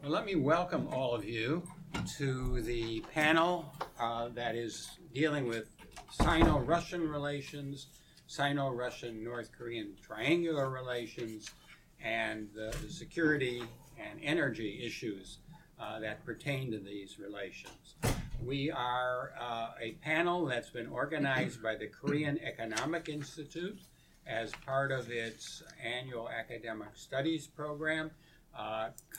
Well, let me welcome all of you to the panel that is dealing with Sino-Russian relations, Sino-Russian-North Korean triangular relations, and the security and energy issues that pertain to these relations. We are a panel that's been organized by the Korean Economic Institute as part of its annual academic studies program.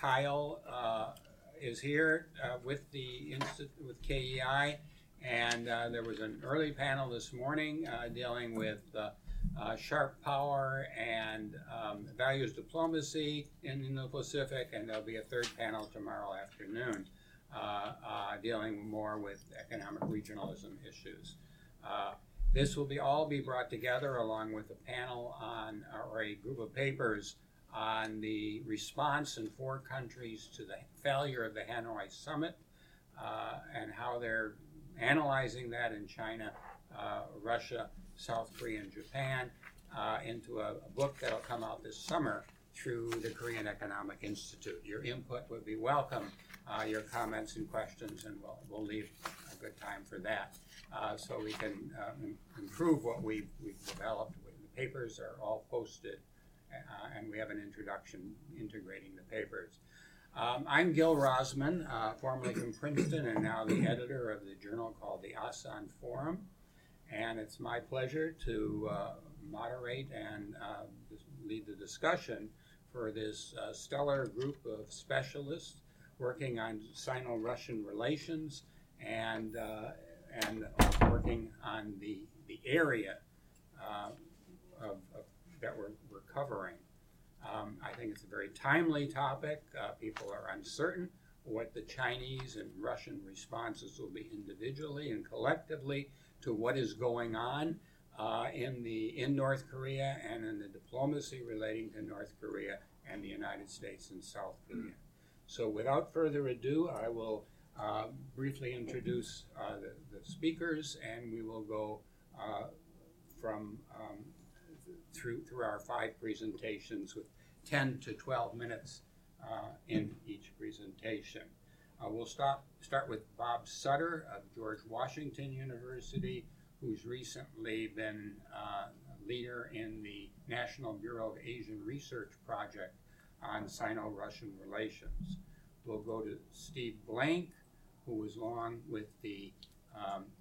Kyle is here with KEI, and there was an early panel this morning dealing with sharp power and values diplomacy in the Indo-Pacific, and there'll be a third panel tomorrow afternoon dealing more with economic regionalism issues. This will all be brought together along with a panel on, or a group of papers on the response in 4 countries to the failure of the Hanoi summit and how they're analyzing that in China, Russia, South Korea, and Japan into a book that'll come out this summer through the Korean Economic Institute. Your input would be welcome, your comments and questions, and we'll leave a good time for that so we can improve what we've developed. The papers are all posted, and we have an introduction integrating the papers. I'm Gil Rozman, formerly from Princeton and now the editor of the journal called the ASEAN Forum. And it's my pleasure to moderate and lead the discussion for this stellar group of specialists working on Sino-Russian relations and working on the area that we're covering. I think it's a very timely topic. People are uncertain what the Chinese and Russian responses will be individually and collectively to what is going on in North Korea and in the diplomacy relating to North Korea and the United States and South Korea. So without further ado, I will briefly introduce the speakers, and we will go through our 5 presentations with 10 to 12 minutes in each presentation. We'll start with Bob Sutter of George Washington University, who's recently been a leader in the National Bureau of Asian Research project on Sino-Russian relations. We'll go to Steve Blank, who was long with the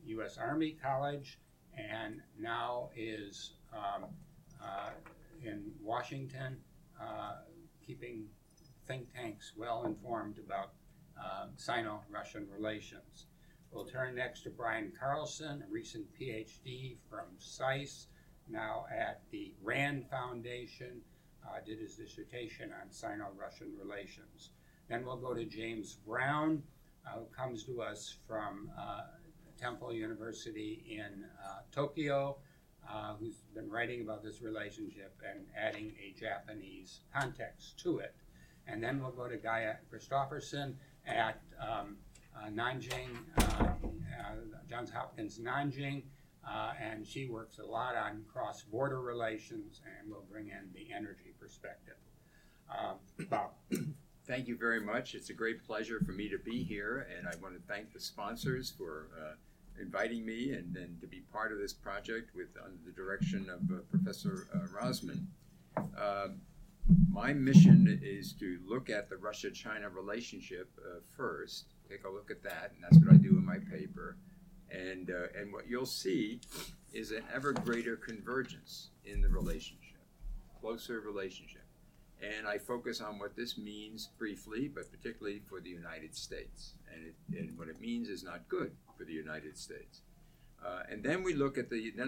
U.S. Army College and now is in Washington, keeping think tanks well informed about Sino-Russian relations. We'll turn next to Brian Carlson, a recent PhD from SAIS, now at the RAND Foundation, did his dissertation on Sino-Russian relations. Then we'll go to James Brown, who comes to us from Temple University in Tokyo, who's been writing about this relationship and adding a Japanese context to it. And then we'll go to Gaye Christoffersen at Nanjing, Johns Hopkins-Nanjing, and she works a lot on cross-border relations, and will bring in the energy perspective. Bob. Thank you very much. It's a great pleasure for me to be here, and I want to thank the sponsors for inviting me and to be part of this project under the direction of Professor Rozman. My mission is to look at the Russia-China relationship first, take a look at that, and that's what I do in my paper. And what you'll see is an ever greater convergence in the relationship, closer relationship. And I focus on what this means briefly, but particularly for the United States. And what it means is not good for the United States. And then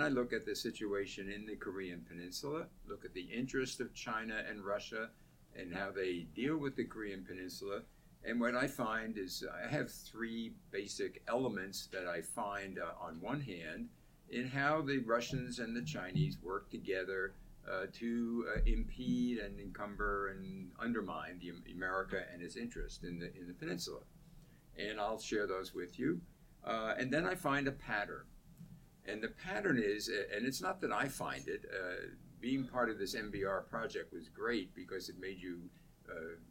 I look at the situation in the Korean Peninsula, look at the interest of China and Russia and how they deal with the Korean Peninsula. And what I find is I have 3 basic elements that I find on one hand in how the Russians and the Chinese work together to impede and encumber and undermine America and its interest in the peninsula. And I'll share those with you. And then I find a pattern. And the pattern is, and it's not that I find it, being part of this MBR project was great because it made you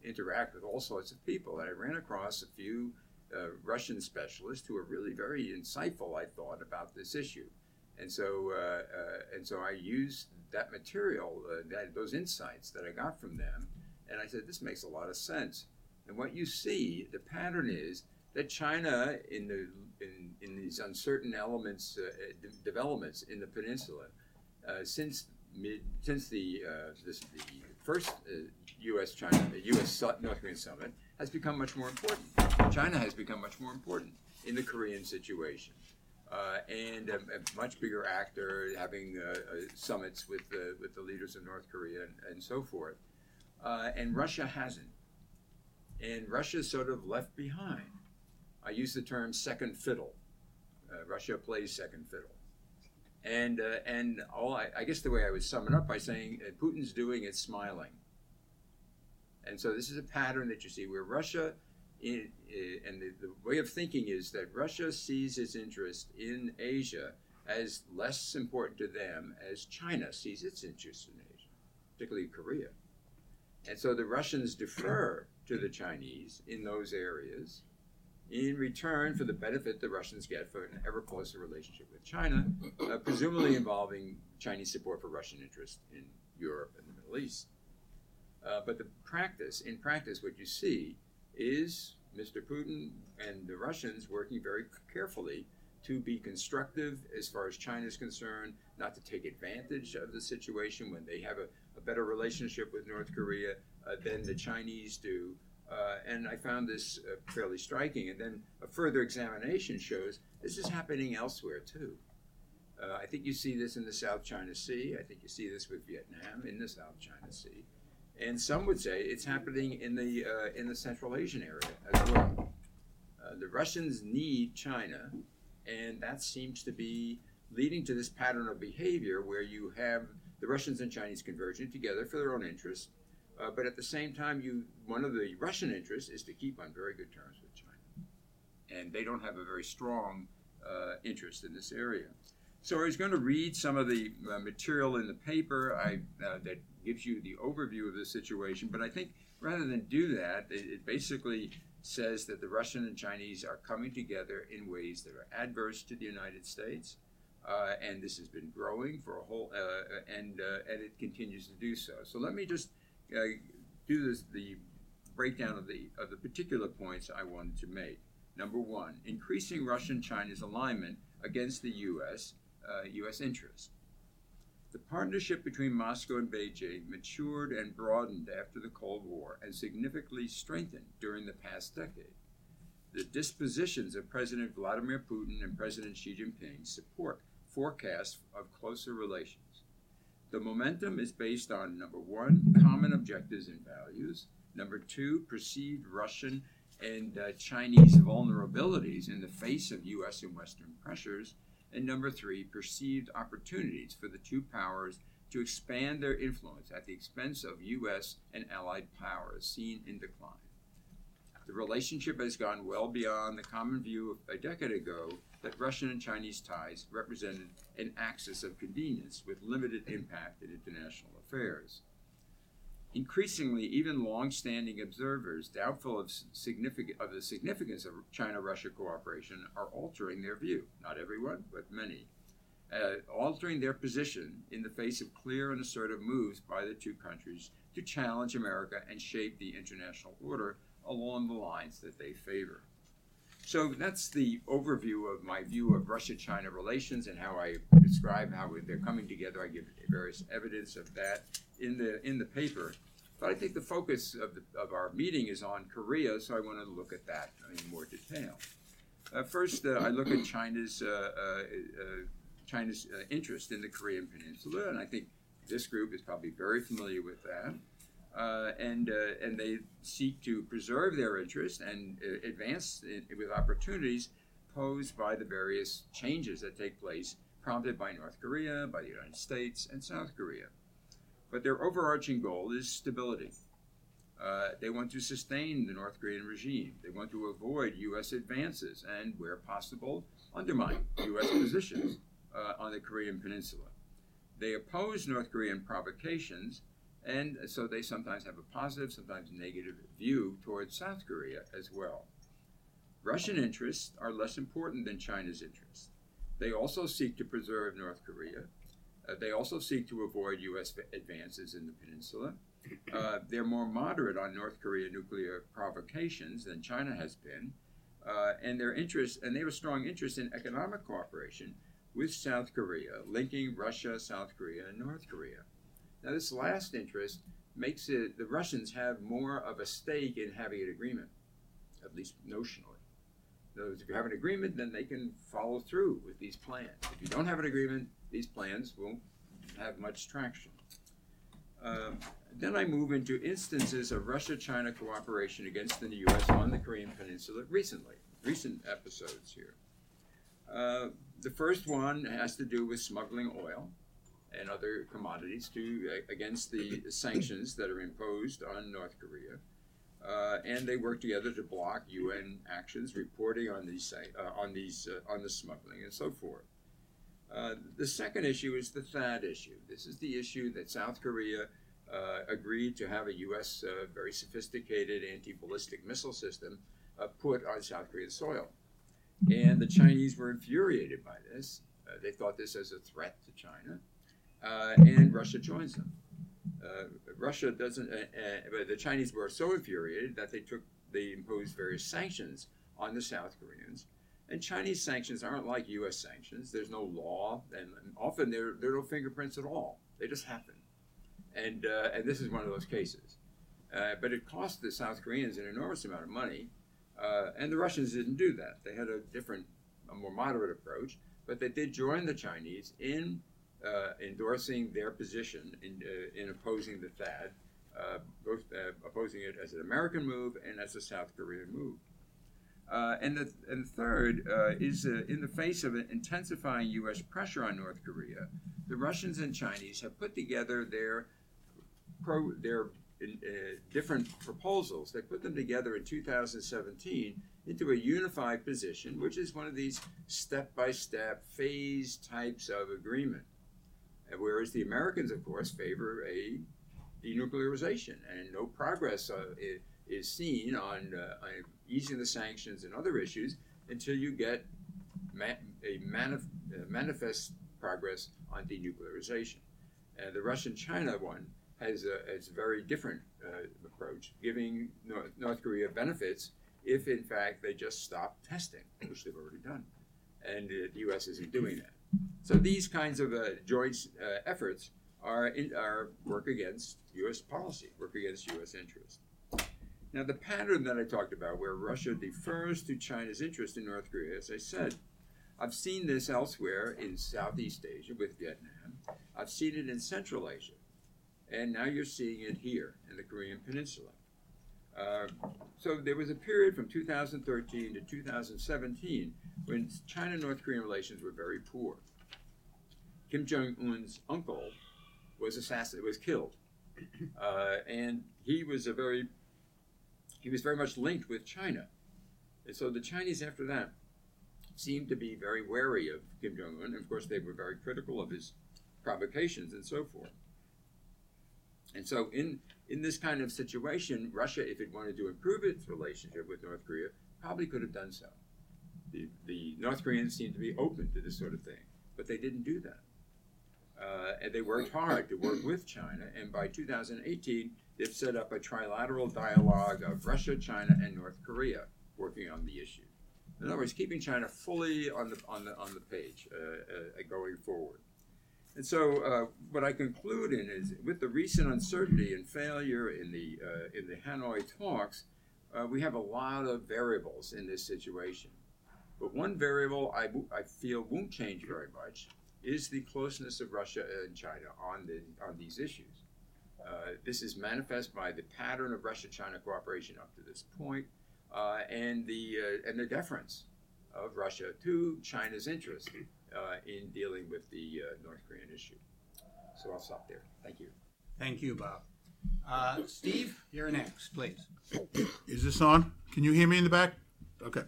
interact with all sorts of people. And I ran across a few Russian specialists who were really very insightful, I thought, about this issue. And so I used that material, those insights that I got from them, and I said, this makes a lot of sense. And what you see, the pattern is that China, in these uncertain developments in the peninsula, since the first U.S. North Korean summit, has become much more important. China has become much more important in the Korean situation, and a much bigger actor, having summits with the leaders of North Korea and so forth. And Russia hasn't. And Russia's sort of left behind. I use the term second fiddle. Russia plays second fiddle. And I guess the way I would sum it up by saying Putin's doing it smiling. And so this is a pattern that you see where Russia, and the way of thinking is that Russia sees its interest in Asia as less important to them as China sees its interest in Asia, particularly Korea. And so the Russians defer to the Chinese in those areas in return for the benefit the Russians get for an ever closer relationship with China, presumably involving Chinese support for Russian interests in Europe and the Middle East. But in practice, what you see is Mr. Putin and the Russians working very carefully to be constructive as far as China is concerned, not to take advantage of the situation when they have a better relationship with North Korea than the Chinese do. And I found this fairly striking. And then a further examination shows this is happening elsewhere too. I think you see this in the South China Sea. I think you see this with Vietnam in the South China Sea. And some would say it's happening in the Central Asian area as well. The Russians need China, and that seems to be leading to this pattern of behavior where you have the Russians and Chinese converging together for their own interests, but at the same time, one of the Russian interests is to keep on very good terms with China. And they don't have a very strong interest in this area. So I was going to read some of the material in the paper that gives you the overview of the situation, but I think rather than do that, it basically says that the Russian and Chinese are coming together in ways that are adverse to the United States, and this has been growing for a whole, and it continues to do so. So let me just do the breakdown of the particular points I wanted to make. Number one, increasing Russian-China's alignment against the U.S. Interest. The partnership between Moscow and Beijing matured and broadened after the Cold War and significantly strengthened during the past decade. The dispositions of President Vladimir Putin and President Xi Jinping support forecasts of closer relations. The momentum is based on, number one, common objectives and values, number two, perceived Russian and Chinese vulnerabilities in the face of U.S. and Western pressures, and number three, perceived opportunities for the two powers to expand their influence at the expense of U.S. and allied powers seen in decline. The relationship has gone well beyond the common view of a decade ago that Russian and Chinese ties represented an axis of convenience with limited impact in international affairs. Increasingly, even long-standing observers doubtful of the significance of China-Russia cooperation are altering their view. Not everyone, but many. Altering their position in the face of clear and assertive moves by the two countries to challenge America and shape the international order along the lines that they favor. So that's the overview of my view of Russia-China relations and how I describe how they're coming together. I give various evidence of that in the paper. But I think the focus of our meeting is on Korea, so I want to look at that in more detail. First, I look at China's interest in the Korean Peninsula, and I think this group is probably very familiar with that. And they seek to preserve their interest and advance with opportunities posed by the various changes that take place, prompted by North Korea, by the United States, and South Korea. But their overarching goal is stability. They want to sustain the North Korean regime. They want to avoid U.S. advances and, where possible, undermine U.S. positions on the Korean Peninsula. They oppose North Korean provocations And so they sometimes have a positive, sometimes negative view towards South Korea as well. Russian interests are less important than China's interests. They also seek to preserve North Korea. They also seek to avoid U.S. advances in the peninsula. They're more moderate on North Korea nuclear provocations than China has been. And they have a strong interest in economic cooperation with South Korea, linking Russia, South Korea, and North Korea. Now, this last interest makes it, the Russians have more of a stake in having an agreement, at least notionally. In other words, if you have an agreement, then they can follow through with these plans. If you don't have an agreement, these plans won't have much traction. Then I move into instances of Russia-China cooperation against the U.S. on the Korean Peninsula recent episodes here. The first one has to do with smuggling oil and other commodities against the sanctions that are imposed on North Korea. And they work together to block UN actions reporting on the smuggling and so forth. The second issue is the THAAD issue. This is the issue that South Korea agreed to have a U.S. Very sophisticated anti-ballistic missile system put on South Korean soil. And the Chinese were infuriated by this. They thought this as a threat to China. And Russia joins them. Russia doesn't, but the Chinese were so infuriated that they imposed various sanctions on the South Koreans. And Chinese sanctions aren't like U.S. sanctions. There's no law, and often there are no fingerprints at all. They just happen. And this is one of those cases. But it cost the South Koreans an enormous amount of money, and the Russians didn't do that. They had a more moderate approach, but they did join the Chinese in endorsing their position in opposing the THAAD, both opposing it as an American move and as a South Korean move. And the third is in the face of intensifying U.S. pressure on North Korea, the Russians and Chinese have put together their different proposals. They put them together in 2017 into a unified position, which is one of these step-by-step, phase types of agreement. Whereas the Americans, of course, favor a denuclearization, and no progress is seen on easing the sanctions and other issues until you get manifest progress on denuclearization. The Russian-China one has a very different approach, giving North Korea benefits if, in fact, they just stop testing, which they've already done. And the U.S. isn't doing that. So these kinds of joint efforts are work against U.S. policy, work against U.S. interest. Now, the pattern that I talked about, where Russia defers to China's interest in North Korea, as I said, I've seen this elsewhere in Southeast Asia with Vietnam. I've seen it in Central Asia. And now you're seeing it here in the Korean Peninsula. So there was a period from 2013 to 2017 when China-North Korean relations were very poor. Kim Jong-un's uncle was killed, and he was very much linked with China. And so the Chinese after that seemed to be very wary of Kim Jong-un. And of course, they were very critical of his provocations and so forth. And so in this kind of situation, Russia, if it wanted to improve its relationship with North Korea, probably could have done so. The North Koreans seemed to be open to this sort of thing, but they didn't do that. And they worked hard to work with China, and by 2018, they've set up a trilateral dialogue of Russia, China, and North Korea working on the issue. In other words, keeping China fully on the page going forward. And so what I conclude in is, with the recent uncertainty and failure in the Hanoi talks, we have a lot of variables in this situation. But one variable I feel won't change very much is the closeness of Russia and China on these issues. This is manifest by the pattern of Russia-China cooperation up to this point, and the deference of Russia to China's interest in dealing with the North Korean issue. So I'll stop there. Thank you. Thank you, Bob. Steve, you're next, please. Is this on? Can you hear me in the back? Okay.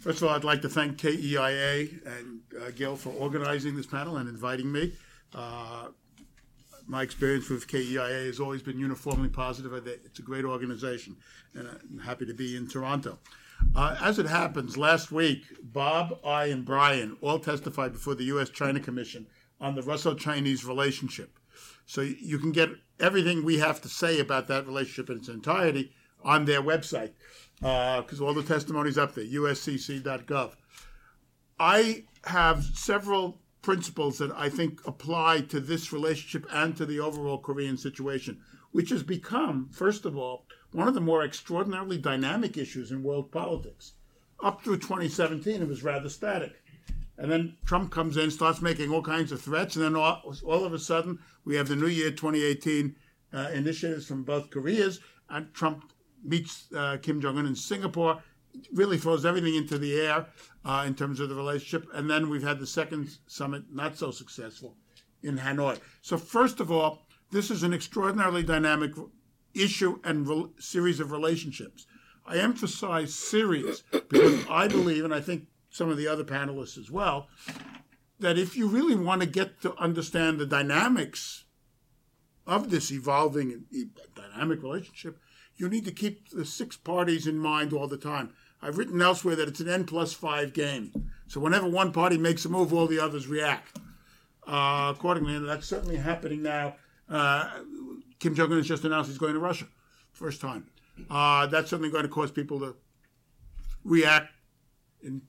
First of all, I'd like to thank KEIA and Gail for organizing this panel and inviting me. my experience with KEIA has always been uniformly positive. It's a great organization, and I'm happy to be in Toronto. As it happens, last week, Bob, I, and Brian all testified before the U.S.-China Commission on the Russo-Chinese relationship. So you can get everything we have to say about that relationship in its entirety on their website, because all the testimony's up there, uscc.gov. I have several principles that I think apply to this relationship and to the overall Korean situation, which has become, first of all, one of the more extraordinarily dynamic issues in world politics. Up through 2017, it was rather static. And then Trump comes in, starts making all kinds of threats, and then all of a sudden, we have the New Year 2018 initiatives from both Koreas, and Trump meets Kim Jong-un in Singapore, really throws everything into the air in terms of the relationship. And then we've had the second summit, not so successful, in Hanoi. So first of all, this is an extraordinarily dynamic issue and series of relationships. I emphasize series because I believe, and I think some of the other panelists as well, that if you really want to get to understand the dynamics of this evolving and dynamic relationship, you need to keep the 6 parties in mind all the time. I've written elsewhere that it's an N+5 game. So whenever one party makes a move, all the others react accordingly, and that's certainly happening now. Kim Jong-un has just announced he's going to Russia, first time. That's certainly going to cause people to react in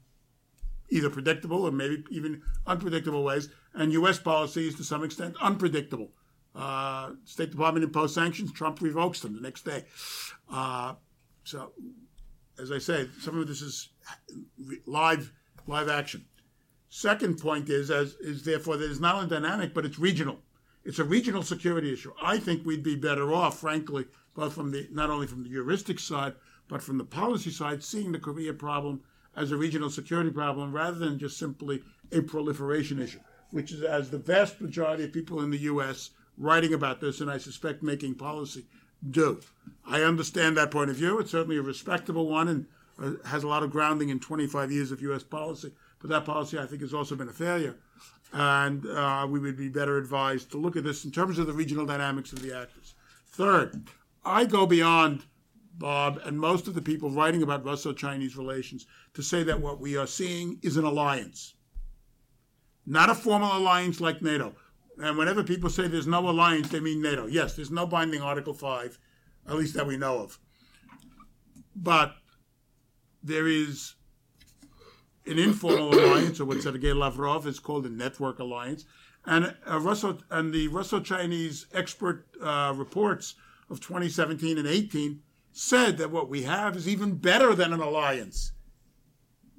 either predictable or maybe even unpredictable ways. And U.S. policy is to some extent unpredictable. State Department imposed sanctions, Trump revokes them the next day. So, as I say, some of this is live action. Second point is therefore that it's not only dynamic, but it's regional. It's a regional security issue. I think we'd be better off, frankly, both from not only from the heuristic side, but from the policy side, seeing the Korea problem as a regional security problem rather than just simply a proliferation issue, which is, as the vast majority of people in the U.S. writing about this, and I suspect making policy, do. I understand that point of view. It's certainly a respectable one and has a lot of grounding in 25 years of U.S. policy. But that policy, I think, has also been a failure. And we would be better advised to look at this in terms of the regional dynamics of the actors. Third, I go beyond Bob and most of the people writing about Russo-Chinese relations to say that what we are seeing is an alliance. Not a formal alliance like NATO. And whenever people say there's no alliance, they mean NATO. Yes, there's no binding Article 5, at least that we know of. But there is an informal alliance, or what Sergei Lavrov has called a network alliance. And the Russo-Chinese expert reports of 2017 and 18 said that what we have is even better than an alliance.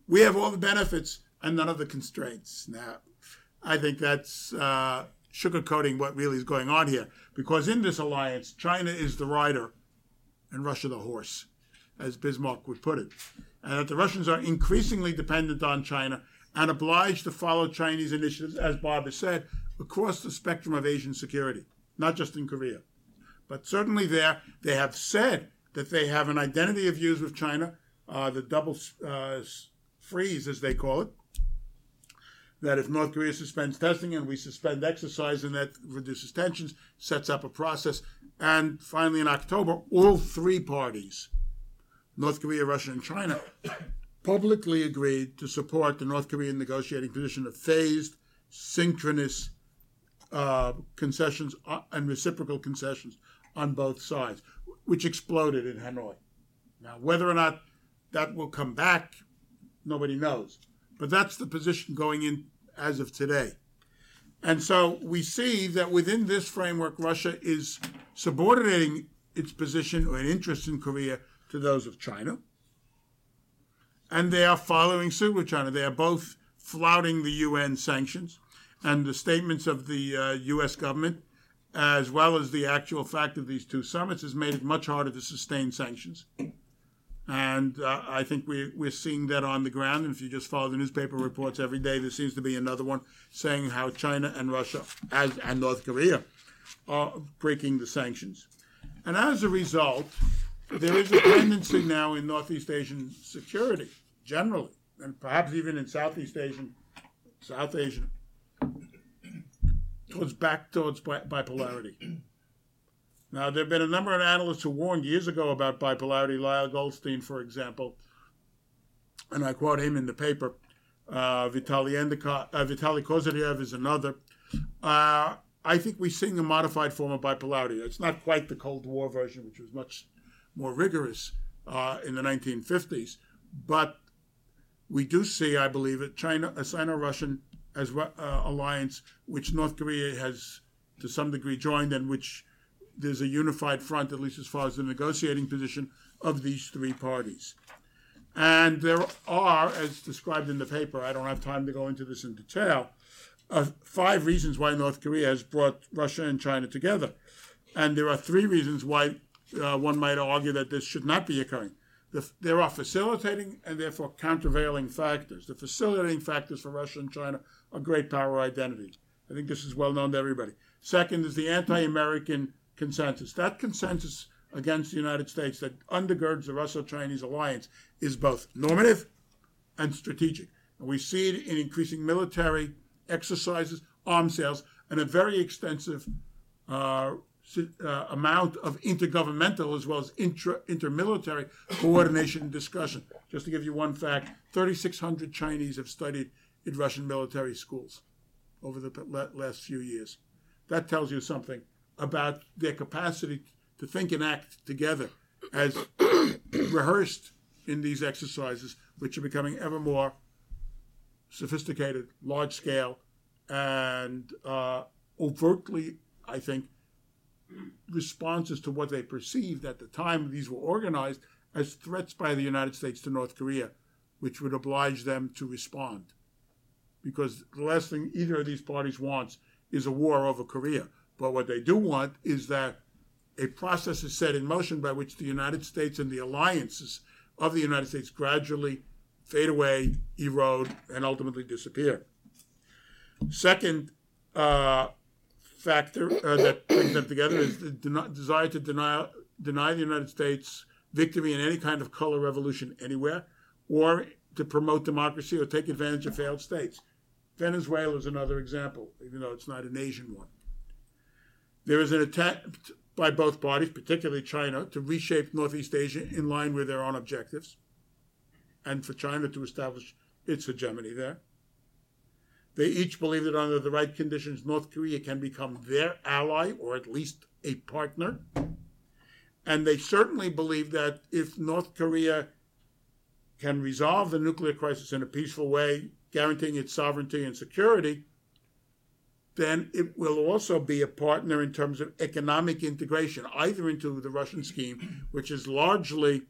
We have all the benefits and none of the constraints. Now, I think that's sugarcoating what really is going on here, because in this alliance, China is the rider and Russia the horse, as Bismarck would put it. And that the Russians are increasingly dependent on China and obliged to follow Chinese initiatives, as Bob has said, across the spectrum of Asian security, not just in Korea. But certainly there, they have said that they have an identity of views with China, the double freeze, as they call it, that if North Korea suspends testing and we suspend exercise, and that reduces tensions, sets up a process. And finally, in October, all 3 parties, North Korea, Russia, and China, publicly agreed to support the North Korean negotiating position of phased, synchronous concessions and reciprocal concessions on both sides, which exploded in Hanoi. Now, whether or not that will come back, nobody knows. But that's the position going in as of today. And so we see that within this framework, Russia is subordinating its position or an interest in Korea to those of China. And they are following suit with China. They are both flouting the UN sanctions, and the statements of the U.S. government, as well as the actual fact of these 2 summits, has made it much harder to sustain sanctions. And I think we're seeing that on the ground. And if you just follow the newspaper reports every day, there seems to be another one saying how China and Russia and North Korea are breaking the sanctions. And as a result, there is a tendency now in Northeast Asian security, generally, and perhaps even in South Asian towards bipolarity. Now, there have been a number of analysts who warned years ago about bipolarity. Lyle Goldstein, for example, and I quote him in the paper. Vitaly Kozyrev is another. I think we're seeing a modified form of bipolarity. It's not quite the Cold War version, which was much more rigorous in the 1950s, but we do see, I believe, a Sino-Russian alliance, which North Korea has to some degree joined, and which there's a unified front, at least as far as the negotiating position of these three parties. And there are, as described in the paper, I don't have time to go into this in detail, 5 reasons why North Korea has brought Russia and China together. And there are 3 reasons why one might argue that this should not be occurring. There are facilitating and therefore countervailing factors. The facilitating factors for Russia and China are great power identity. I think this is well known to everybody. Second is the anti-American consensus. That consensus against the United States that undergirds the Russo-Chinese alliance is both normative and strategic. And we see it in increasing military exercises, arms sales, and a very extensive amount of intergovernmental as well as intermilitary coordination and discussion. Just to give you one fact, 3,600 Chinese have studied in Russian military schools over the last few years. That tells you something about their capacity to think and act together as rehearsed in these exercises, which are becoming ever more sophisticated, large-scale, and overtly, I think, responses to what they perceived at the time these were organized as threats by the United States to North Korea, which would oblige them to respond. Because the last thing either of these parties wants is a war over Korea. But what they do want is that a process is set in motion by which the United States and the alliances of the United States gradually fade away, erode, and ultimately disappear. Second factor that brings them together is the desire to deny the United States victory in any kind of color revolution anywhere, or to promote democracy or take advantage of failed states. Venezuela is another example, even though it's not an Asian one. There is an attempt by both parties, particularly China, to reshape Northeast Asia in line with their own objectives, and for China to establish its hegemony there. They each believe that under the right conditions, North Korea can become their ally, or at least a partner. And they certainly believe that if North Korea can resolve the nuclear crisis in a peaceful way, guaranteeing its sovereignty and security, then it will also be a partner in terms of economic integration, either into the Russian scheme, which is largely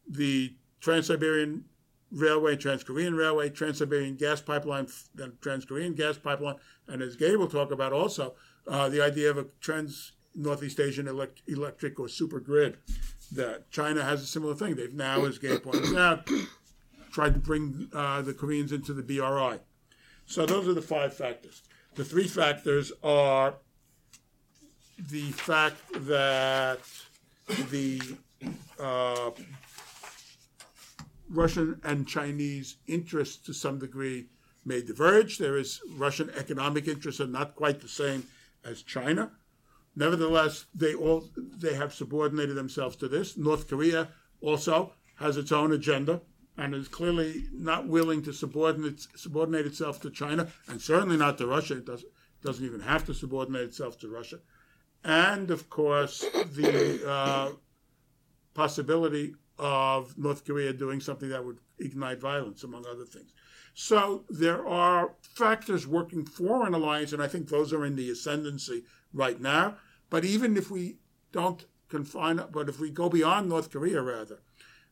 the Trans-Siberian Railway, Trans-Korean Railway, Trans-Siberian gas pipeline, then Trans-Korean gas pipeline, and as Gaye will talk about also, the idea of a Trans-Northeast Asian electric or super grid. That China has a similar thing. They've now, as Gaye points out, tried to bring the Koreans into the BRI. So those are the 5 factors. The 3 factors are the fact that the Russian and Chinese interests to some degree may diverge. There is Russian economic interests are not quite the same as China. Nevertheless, they have subordinated themselves to this. North Korea also has its own agenda and is clearly not willing to subordinate itself to China, and certainly not to Russia. It doesn't even have to subordinate itself to Russia. And, of course, the possibility of North Korea doing something that would ignite violence, among other things. So there are factors working for an alliance, and I think those are in the ascendancy right now. But even if we don't if we go beyond North Korea, rather,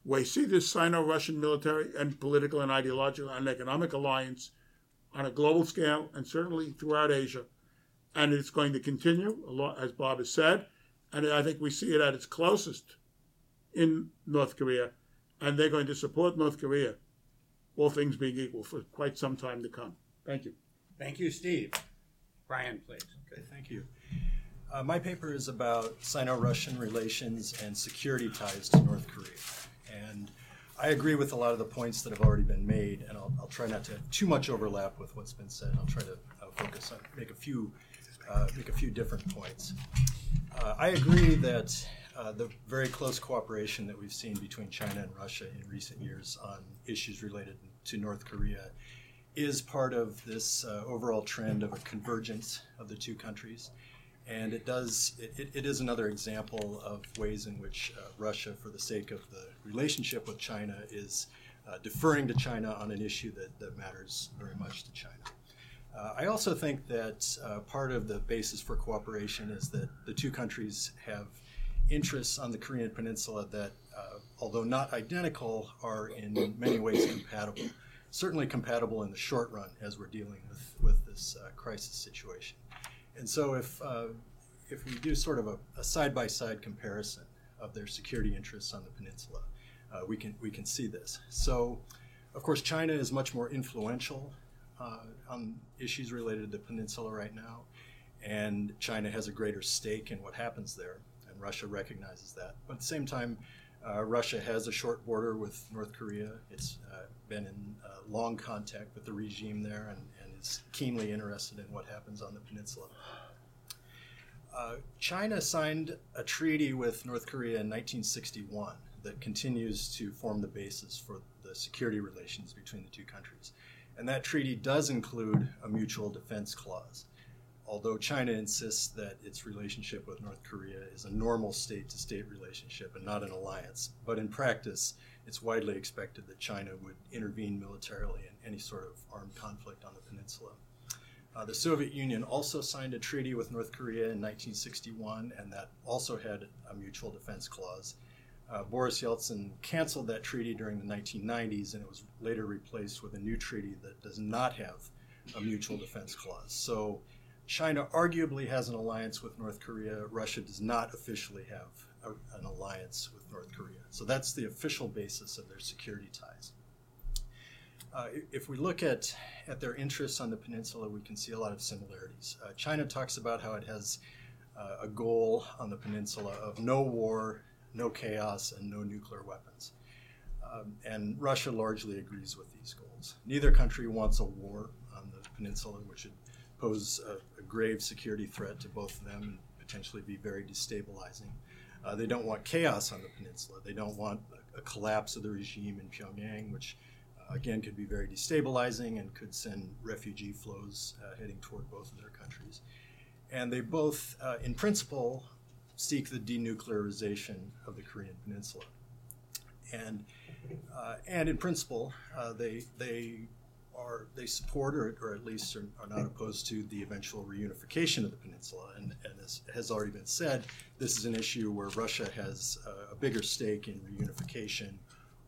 we see this Sino-Russian military and political and ideological and economic alliance on a global scale and certainly throughout Asia. And it's going to continue, as Bob has said. And I think we see it at its closest in North Korea. And they're going to support North Korea, all things being equal, for quite some time to come. Thank you. Thank you, Steve. Brian, please. Okay, thank you. My paper is about Sino-Russian relations and security ties to North Korea. And I agree with a lot of the points that have already been made, and I'll try not to have too much overlap with what's been said. I'll try to focus on, make a few make a few different points. I agree that the very close cooperation that we've seen between China and Russia in recent years on issues related to North Korea is part of this overall trend of a convergence of the two countries. And it is another example of ways in which Russia, for the sake of the relationship with China, is deferring to China on an issue that matters very much to China. I also think that part of the basis for cooperation is that the two countries have interests on the Korean Peninsula that, although not identical, are in many ways compatible. Certainly compatible in the short run as we're dealing with this crisis situation. And so if we do sort of a side-by-side comparison of their security interests on the peninsula, we can see this. So, of course, China is much more influential on issues related to the peninsula right now, and China has a greater stake in what happens there, and Russia recognizes that. But at the same time, Russia has a short border with North Korea. It's been in long contact with the regime there and is keenly interested in what happens on the peninsula. China signed a treaty with North Korea in 1961 that continues to form the basis for the security relations between the two countries. And that treaty does include a mutual defense clause, although China insists that its relationship with North Korea is a normal state-to-state relationship and not an alliance. But in practice, it's widely expected that China would intervene militarily in any sort of armed conflict on the peninsula. The Soviet Union also signed a treaty with North Korea in 1961, and that also had a mutual defense clause. Boris Yeltsin canceled that treaty during the 1990s, and it was later replaced with a new treaty that does not have a mutual defense clause. So China arguably has an alliance with North Korea. Russia does not officially have an alliance with North Korea. So that's the official basis of their security ties. If we look at their interests on the peninsula, we can see a lot of similarities. China talks about how it has a goal on the peninsula of no war, no chaos, and no nuclear weapons. And Russia largely agrees with these goals. Neither country wants a war on the peninsula, which would pose a grave security threat to both of them and potentially be very destabilizing. They don't want chaos on the peninsula. They don't want a collapse of the regime in Pyongyang, which again could be very destabilizing and could send refugee flows heading toward both of their countries. And they both, in principle, seek the denuclearization of the Korean Peninsula. And in principle, they support or at least are not opposed to the eventual reunification of the peninsula. And as has already been said, this is an issue where Russia has a bigger stake in reunification,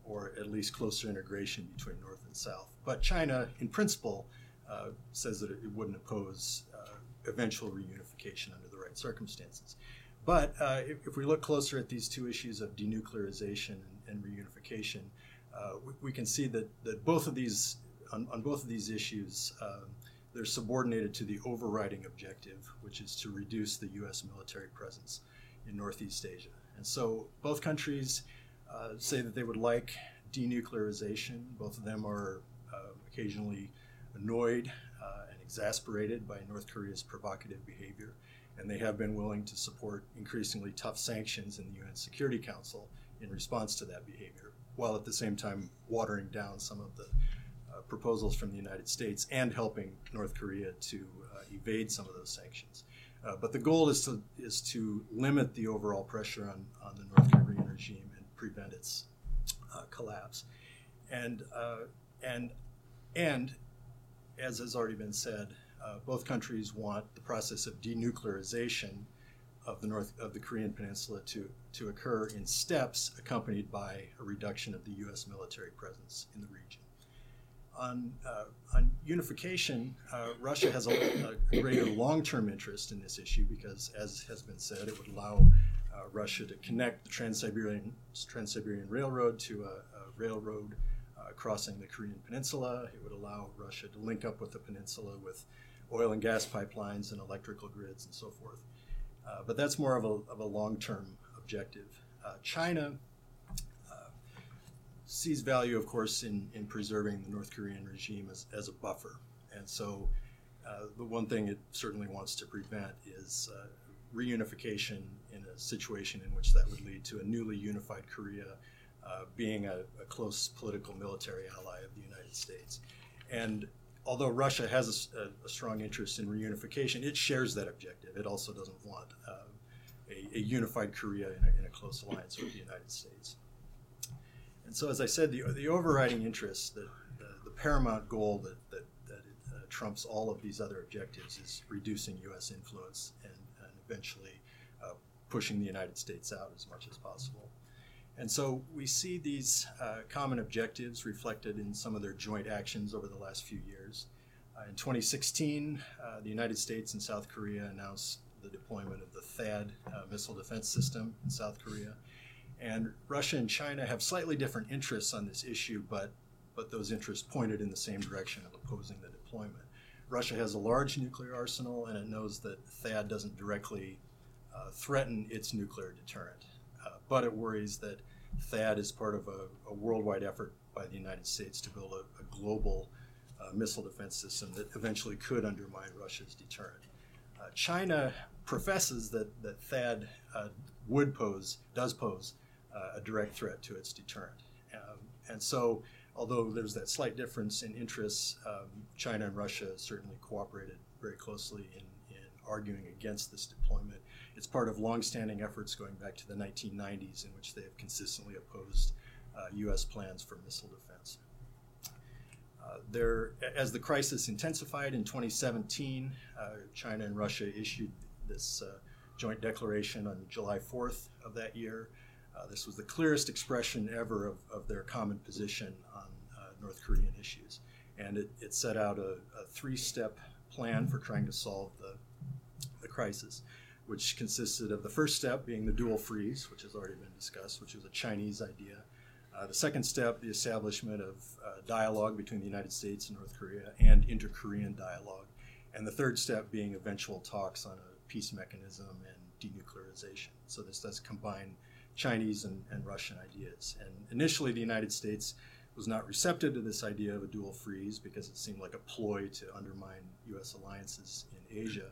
or at least closer integration between North and South. But China, in principle, says that it wouldn't oppose eventual reunification under the right circumstances. But if we look closer at these two issues of denuclearization and reunification, we can see that both of these, on both of these issues, they're subordinated to the overriding objective, which is to reduce the U.S. military presence in Northeast Asia. And so both countries say that they would like denuclearization. Both of them are occasionally annoyed and exasperated by North Korea's provocative behavior, and they have been willing to support increasingly tough sanctions in the UN Security Council in response to that behavior, while at the same time watering down some of the proposals from the United States and helping North Korea to evade some of those sanctions. But the goal is to limit the overall pressure on the North Korean regime and prevent its collapse. And as has already been said, both countries want the process of denuclearization of the Korean Peninsula to occur in steps accompanied by a reduction of the U.S. military presence in the region. On unification, Russia has a greater long-term interest in this issue because, as has been said, it would allow Russia to connect the Trans-Siberian Railroad to a railroad crossing the Korean Peninsula. It would allow Russia to link up with the peninsula with oil and gas pipelines and electrical grids and so forth. But that's more of a long-term objective. China sees value, of course, in preserving the North Korean regime as a buffer. And so The one thing it certainly wants to prevent is reunification in a situation in which that would lead to a newly unified Korea being a close political military ally of the United States. And although Russia has a strong interest in reunification, it shares that objective. It also doesn't want a unified Korea in a close alliance with the United States. And so, as I said, the overriding interest, the paramount goal that trumps all of these other objectives is reducing U.S. influence and eventually pushing the United States out as much as possible. And so we see these common objectives reflected in some of their joint actions over the last few years. In 2016, the United States and South Korea announced the deployment of the THAAD missile defense system in South Korea. And Russia and China have slightly different interests on this issue, but those interests pointed in the same direction of opposing the deployment. Russia has a large nuclear arsenal, and it knows that THAAD doesn't directly threaten its nuclear deterrent. But it worries that THAAD is part of a worldwide effort by the United States to build a global missile defense system that eventually could undermine Russia's deterrent. China professes that THAAD does pose a direct threat to its deterrent. And so, although there's that slight difference in interests, China and Russia certainly cooperated very closely in arguing against this deployment. It's part of longstanding efforts going back to the 1990s in which they have consistently opposed U.S. plans for missile defense. As the crisis intensified in 2017, China and Russia issued this joint declaration on July 4th of that year. This was the clearest expression ever of their common position on North Korean issues. And it set out a three-step plan for trying to solve the crisis, which consisted of the first step being the dual freeze, which has already been discussed, which was a Chinese idea. The second step, the establishment of dialogue between the United States and North Korea and inter-Korean dialogue. And the third step being eventual talks on a peace mechanism and denuclearization. So this does combine Chinese and Russian ideas. And initially, the United States was not receptive to this idea of a dual freeze because it seemed like a ploy to undermine U.S. alliances in Asia.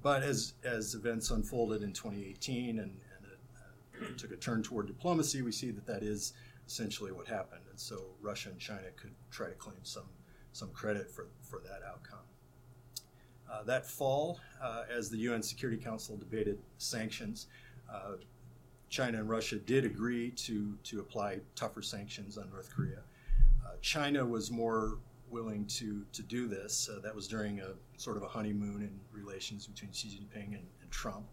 But as events unfolded in 2018 and it took a turn toward diplomacy, we see that is essentially what happened. And so Russia and China could try to claim some credit for that outcome. That fall, as the UN Security Council debated sanctions, China and Russia did agree to apply tougher sanctions on North Korea. China was more willing to do this. That was during a sort of a honeymoon in relations between Xi Jinping and Trump.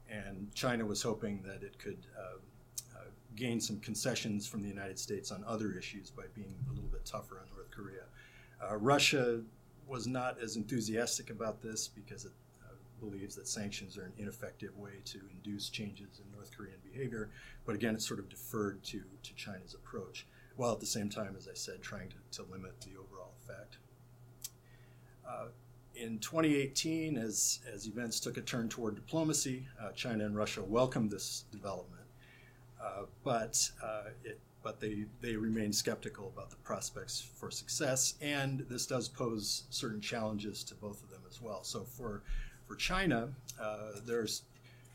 And China was hoping that it could gain some concessions from the United States on other issues by being a little bit tougher on North Korea. Russia was not as enthusiastic about this because it believes that sanctions are an ineffective way to induce changes in North Korean behavior. But again, it sort of deferred to China's approach, while at the same time, as I said, trying to limit the overall effect. In 2018, as events took a turn toward diplomacy, China and Russia welcomed this development, but they remain skeptical about the prospects for success, and this does pose certain challenges to both of them as well. So for China, there's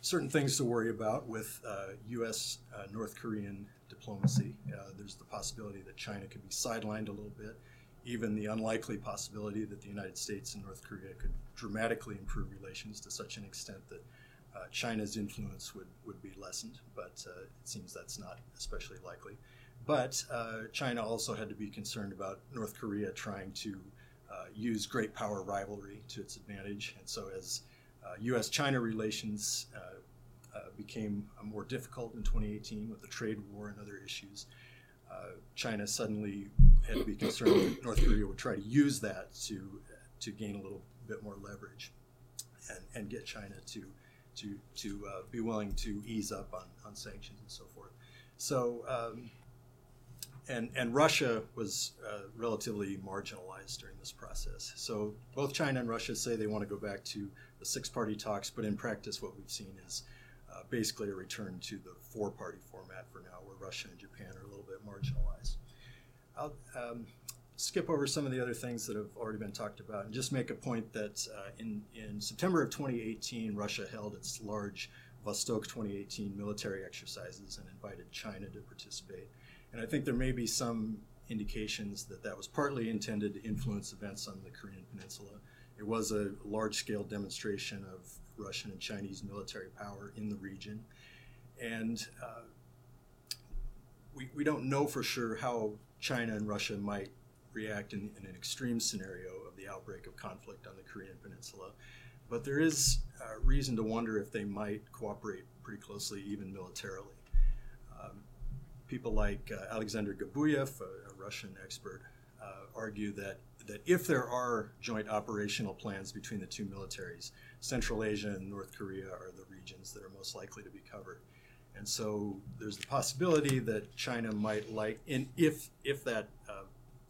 certain things to worry about with U.S. North Korean diplomacy. There's the possibility that China could be sidelined a little bit, even the unlikely possibility that the United States and North Korea could dramatically improve relations to such an extent that China's influence would be lessened, but it seems that's not especially likely. But China also had to be concerned about North Korea trying to use great power rivalry to its advantage. And so as U.S.-China relations became more difficult in 2018 with the trade war and other issues, China suddenly had to be concerned that North Korea would try to use that to gain a little bit more leverage and get China to be willing to ease up on sanctions and so forth. So, and Russia was relatively marginalized during this process. So both China and Russia say they want to go back to the six-party talks, but in practice what we've seen is basically a return to the four-party format for now, where Russia and Japan are a little bit marginalized. skip over some of the other things that have already been talked about and just make a point that in September of 2018, Russia held its large Vostok 2018 military exercises and invited China to participate. And I think there may be some indications that that was partly intended to influence events on the Korean Peninsula. It was a large-scale demonstration of Russian and Chinese military power in the region. And we don't know for sure how China and Russia might react in an extreme scenario of the outbreak of conflict on the Korean Peninsula. But there is reason to wonder if they might cooperate pretty closely, even militarily. People like Alexander Gabuyev, a Russian expert, argue that if there are joint operational plans between the two militaries, Central Asia and North Korea are the regions that are most likely to be covered. And so there's the possibility that China might if that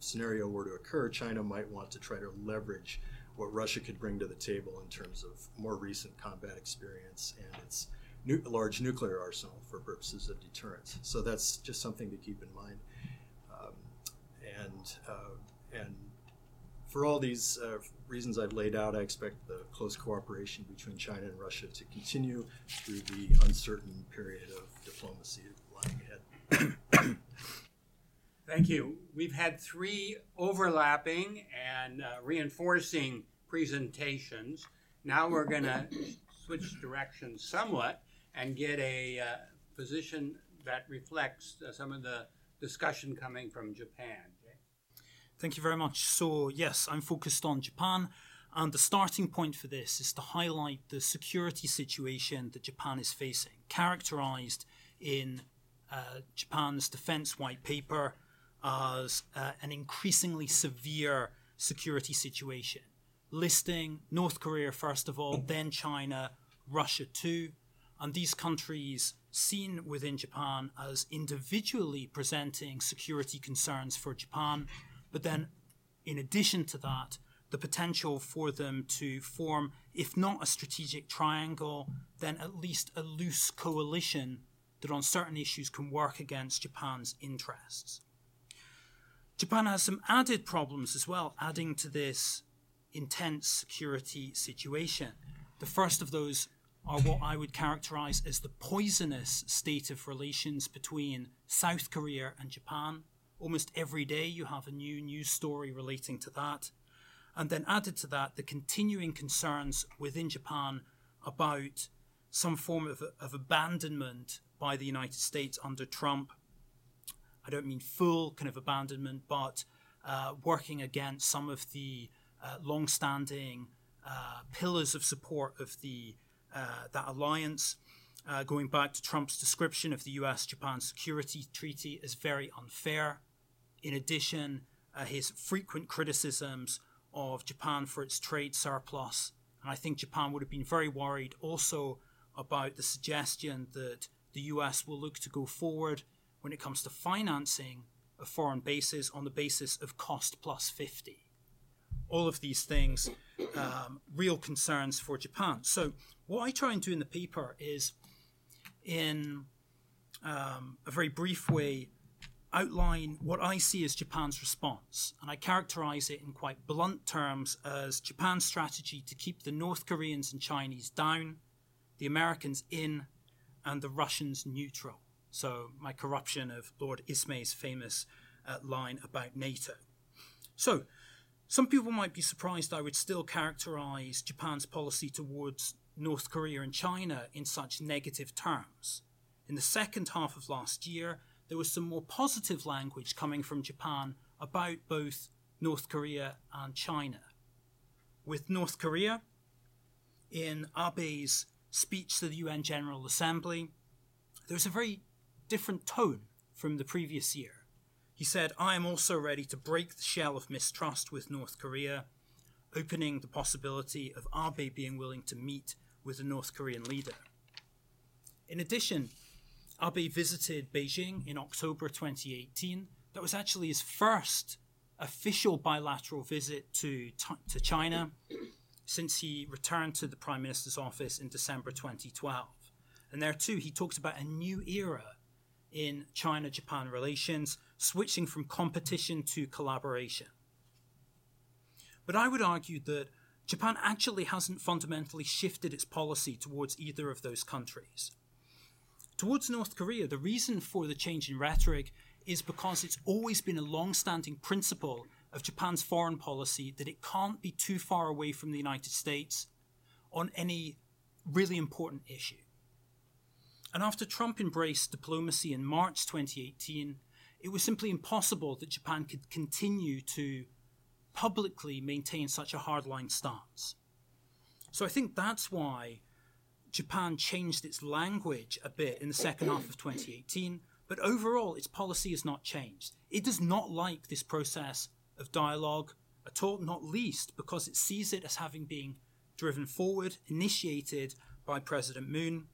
scenario were to occur, China might want to try to leverage what Russia could bring to the table in terms of more recent combat experience and its large nuclear arsenal for purposes of deterrence. So that's just something to keep in mind. And for all these reasons I've laid out, I expect the close cooperation between China and Russia to continue through the uncertain period of diplomacy lying ahead. Thank you. We've had 3 overlapping and reinforcing presentations. Now we're going to switch directions somewhat and get a position that reflects some of the discussion coming from Japan. Thank you very much. So, yes, I'm focused on Japan, and the starting point for this is to highlight the security situation that Japan is facing, characterized in Japan's defense white paper as an increasingly severe security situation, listing North Korea first of all, then China, Russia too, and these countries seen within Japan as individually presenting security concerns for Japan, but then in addition to that, the potential for them to form, if not a strategic triangle, then at least a loose coalition that on certain issues can work against Japan's interests. Japan has some added problems as well, adding to this intense security situation. The first of those are what I would characterize as the poisonous state of relations between South Korea and Japan. Almost every day you have a new news story relating to that. And then added to that, the continuing concerns within Japan about some form of abandonment by the United States under Trump. I don't mean full kind of abandonment, but working against some of the long-standing pillars of support of that alliance, going back to Trump's description of the US-Japan Security Treaty as very unfair. In addition, his frequent criticisms of Japan for its trade surplus. And I think Japan would have been very worried also about the suggestion that the US will look to go forward when it comes to financing of foreign bases on the basis of cost plus 50. All of these things, real concerns for Japan. So what I try and do in the paper is, in a very brief way, outline what I see as Japan's response. And I characterize it in quite blunt terms as Japan's strategy to keep the North Koreans and Chinese down, the Americans in, and the Russians neutral. So my corruption of Lord Ismay's famous line about NATO. So some people might be surprised I would still characterize Japan's policy towards North Korea and China in such negative terms. In the second half of last year, there was some more positive language coming from Japan about both North Korea and China. With North Korea, in Abe's speech to the UN General Assembly, there was a very different tone from the previous year. He said, "I am also ready to break the shell of mistrust with North Korea," opening the possibility of Abe being willing to meet with the North Korean leader. In addition, Abe visited Beijing in October 2018. That was actually his first official bilateral visit to China since he returned to the Prime Minister's office in December 2012. And there too, he talked about a new era in China-Japan relations, switching from competition to collaboration. But I would argue that Japan actually hasn't fundamentally shifted its policy towards either of those countries. Towards North Korea, the reason for the change in rhetoric is because it's always been a long-standing principle of Japan's foreign policy that it can't be too far away from the United States on any really important issue. And after Trump embraced diplomacy in March 2018, it was simply impossible that Japan could continue to publicly maintain such a hardline stance. So I think that's why Japan changed its language a bit in the second half of 2018, but overall its policy has not changed. It does not like this process of dialogue at all, not least because it sees it as having been driven forward, initiated by President Moon,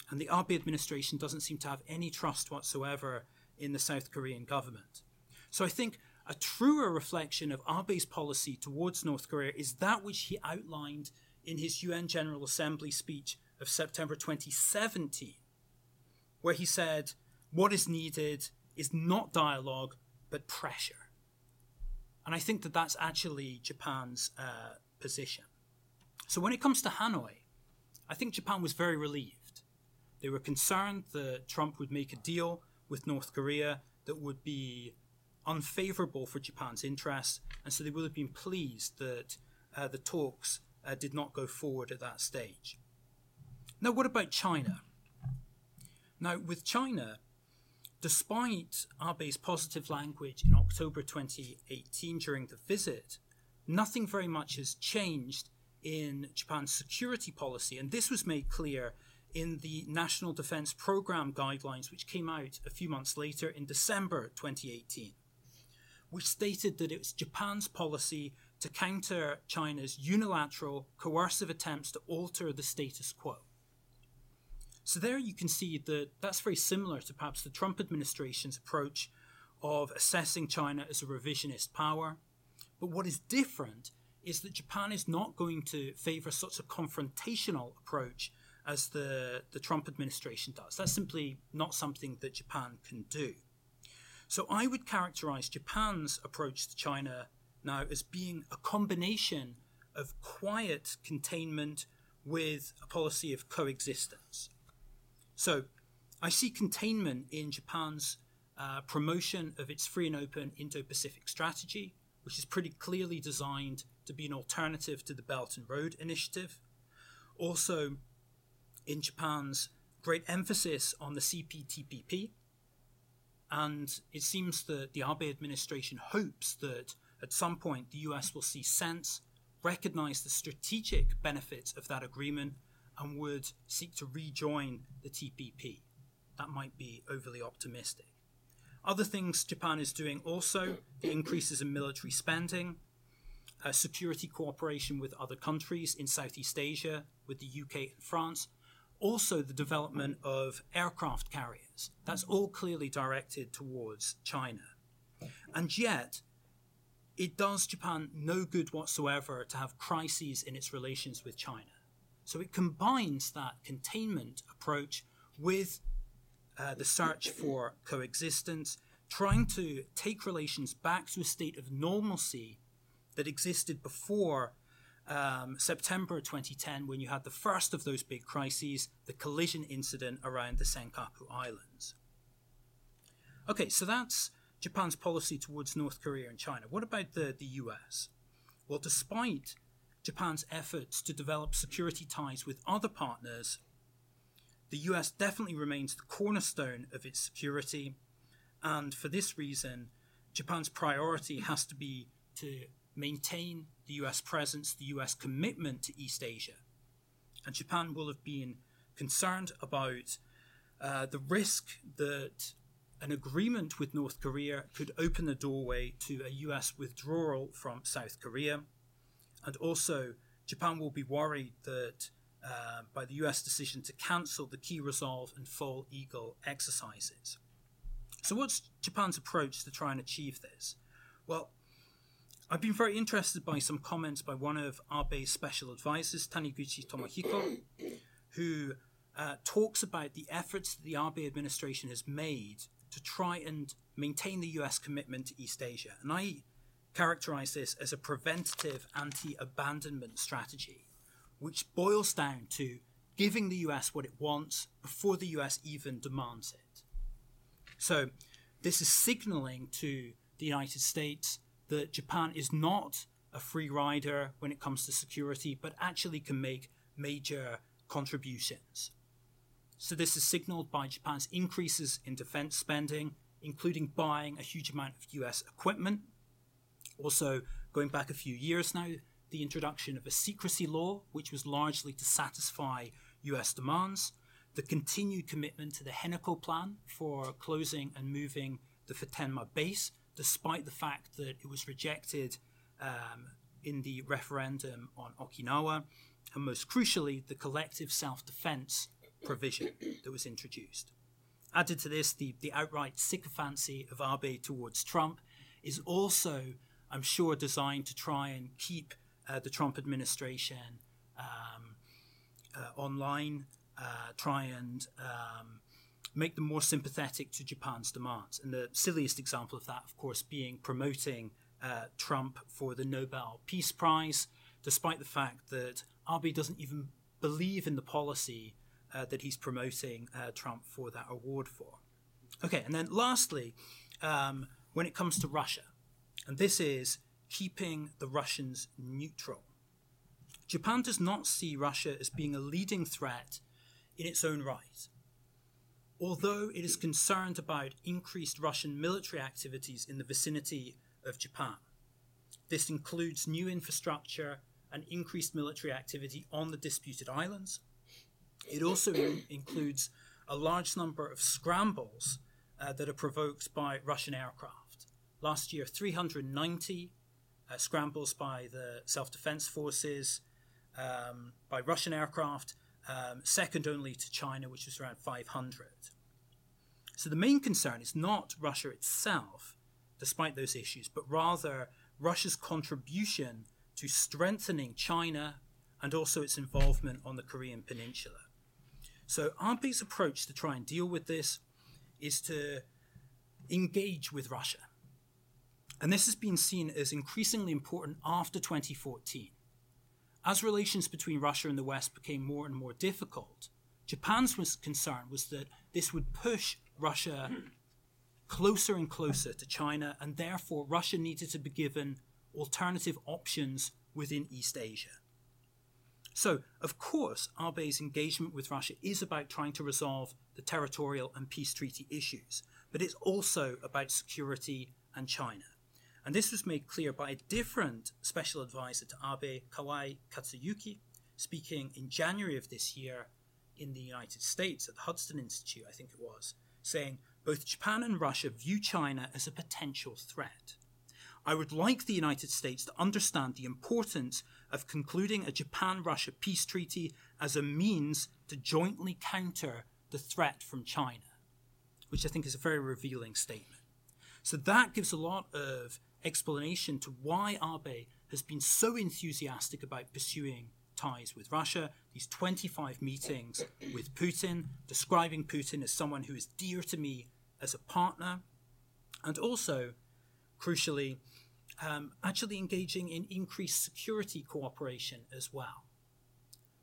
and the Abe administration doesn't seem to have any trust whatsoever in the South Korean government. So I think a truer reflection of Abe's policy towards North Korea is that which he outlined in his UN General Assembly speech of September 2017, where he said, what is needed is not dialogue, but pressure. And I think that that's actually Japan's position. So when it comes to Hanoi, I think Japan was very relieved. They were concerned that Trump would make a deal with North Korea that would be unfavorable for Japan's interests, and so they would have been pleased that the talks did not go forward at that stage. Now, what about China? Now, with China, despite Abe's positive language in October 2018 during the visit, nothing very much has changed in Japan's security policy, and this was made clear in the National Defense Program guidelines, which came out a few months later in December 2018, which stated that it was Japan's policy to counter China's unilateral, coercive attempts to alter the status quo. So there you can see that that's very similar to perhaps the Trump administration's approach of assessing China as a revisionist power. But what is different is that Japan is not going to favor such a confrontational approach as the Trump administration does. That's simply not something that Japan can do. So I would characterize Japan's approach to China now as being a combination of quiet containment with a policy of coexistence. So I see containment in Japan's promotion of its free and open Indo-Pacific strategy, which is pretty clearly designed to be an alternative to the Belt and Road Initiative. Also, in Japan's great emphasis on the CPTPP, and it seems that the Abe administration hopes that at some point the US will see sense, recognize the strategic benefits of that agreement, and would seek to rejoin the TPP. That might be overly optimistic. Other things Japan is doing also, the increases in military spending, security cooperation with other countries in Southeast Asia, with the UK and France, also the development of aircraft carriers. That's all clearly directed towards China. And yet, it does Japan no good whatsoever to have crises in its relations with China. So it combines that containment approach with the search for coexistence, trying to take relations back to a state of normalcy that existed before September 2010, when you had the first of those big crises, the collision incident around the Senkaku Islands. Okay, so that's Japan's policy towards North Korea and China. What about the US? Well, despite Japan's efforts to develop security ties with other partners, the US definitely remains the cornerstone of its security, and for this reason, Japan's priority has to be to maintain the US presence, the US commitment to East Asia. And Japan will have been concerned about the risk that an agreement with North Korea could open the doorway to a US withdrawal from South Korea. And also, Japan will be worried that by the US decision to cancel the Key Resolve and Fall Eagle exercises. So what's Japan's approach to try and achieve this? Well, I've been very interested by some comments by one of Abe's special advisors, Taniguchi Tomohiko, who talks about the efforts that the Abe administration has made to try and maintain the US commitment to East Asia. And I characterized this as a preventative anti-abandonment strategy, which boils down to giving the US what it wants before the US even demands it. So this is signaling to the United States that Japan is not a free rider when it comes to security, but actually can make major contributions. So this is signaled by Japan's increases in defense spending, including buying a huge amount of US equipment. Also, going back a few years now, the introduction of a secrecy law, which was largely to satisfy US demands, the continued commitment to the Henoko plan for closing and moving the Futenma base, despite the fact that it was rejected in the referendum on Okinawa, and most crucially, the collective self-defense provision that was introduced. Added to this, the outright sycophancy of Abe towards Trump is also, I'm sure, designed to try and keep the Trump administration online, try and make them more sympathetic to Japan's demands. And the silliest example of that, of course, being promoting Trump for the Nobel Peace Prize, despite the fact that Abe doesn't even believe in the policy that he's promoting Trump for that award for. Okay, and then lastly, when it comes to Russia, and this is keeping the Russians neutral. Japan does not see Russia as being a leading threat in its own right. Although it is concerned about increased Russian military activities in the vicinity of Japan. This includes new infrastructure and increased military activity on the disputed islands. It also includes a large number of scrambles that are provoked by Russian aircraft. Last year, 390 scrambles by the self-defense forces, by Russian aircraft, second only to China, which was around 500. So the main concern is not Russia itself, despite those issues, but rather Russia's contribution to strengthening China and also its involvement on the Korean Peninsula. So Abe's approach to try and deal with this is to engage with Russia. And this has been seen as increasingly important after 2014. As relations between Russia and the West became more and more difficult, Japan's concern was that this would push Russia closer and closer to China, and therefore Russia needed to be given alternative options within East Asia. So, of course, Abe's engagement with Russia is about trying to resolve the territorial and peace treaty issues, but it's also about security and China. And this was made clear by a different special advisor to Abe, Kawai Katsuyuki, speaking in January of this year in the United States at the Hudson Institute, I think it was, saying both Japan and Russia view China as a potential threat. I would like the United States to understand the importance of concluding a Japan-Russia peace treaty as a means to jointly counter the threat from China, which I think is a very revealing statement. So that gives a lot of explanation to why Abe has been so enthusiastic about pursuing ties with Russia, these 25 meetings with Putin, describing Putin as someone who is dear to me as a partner, and also, crucially, actually engaging in increased security cooperation as well,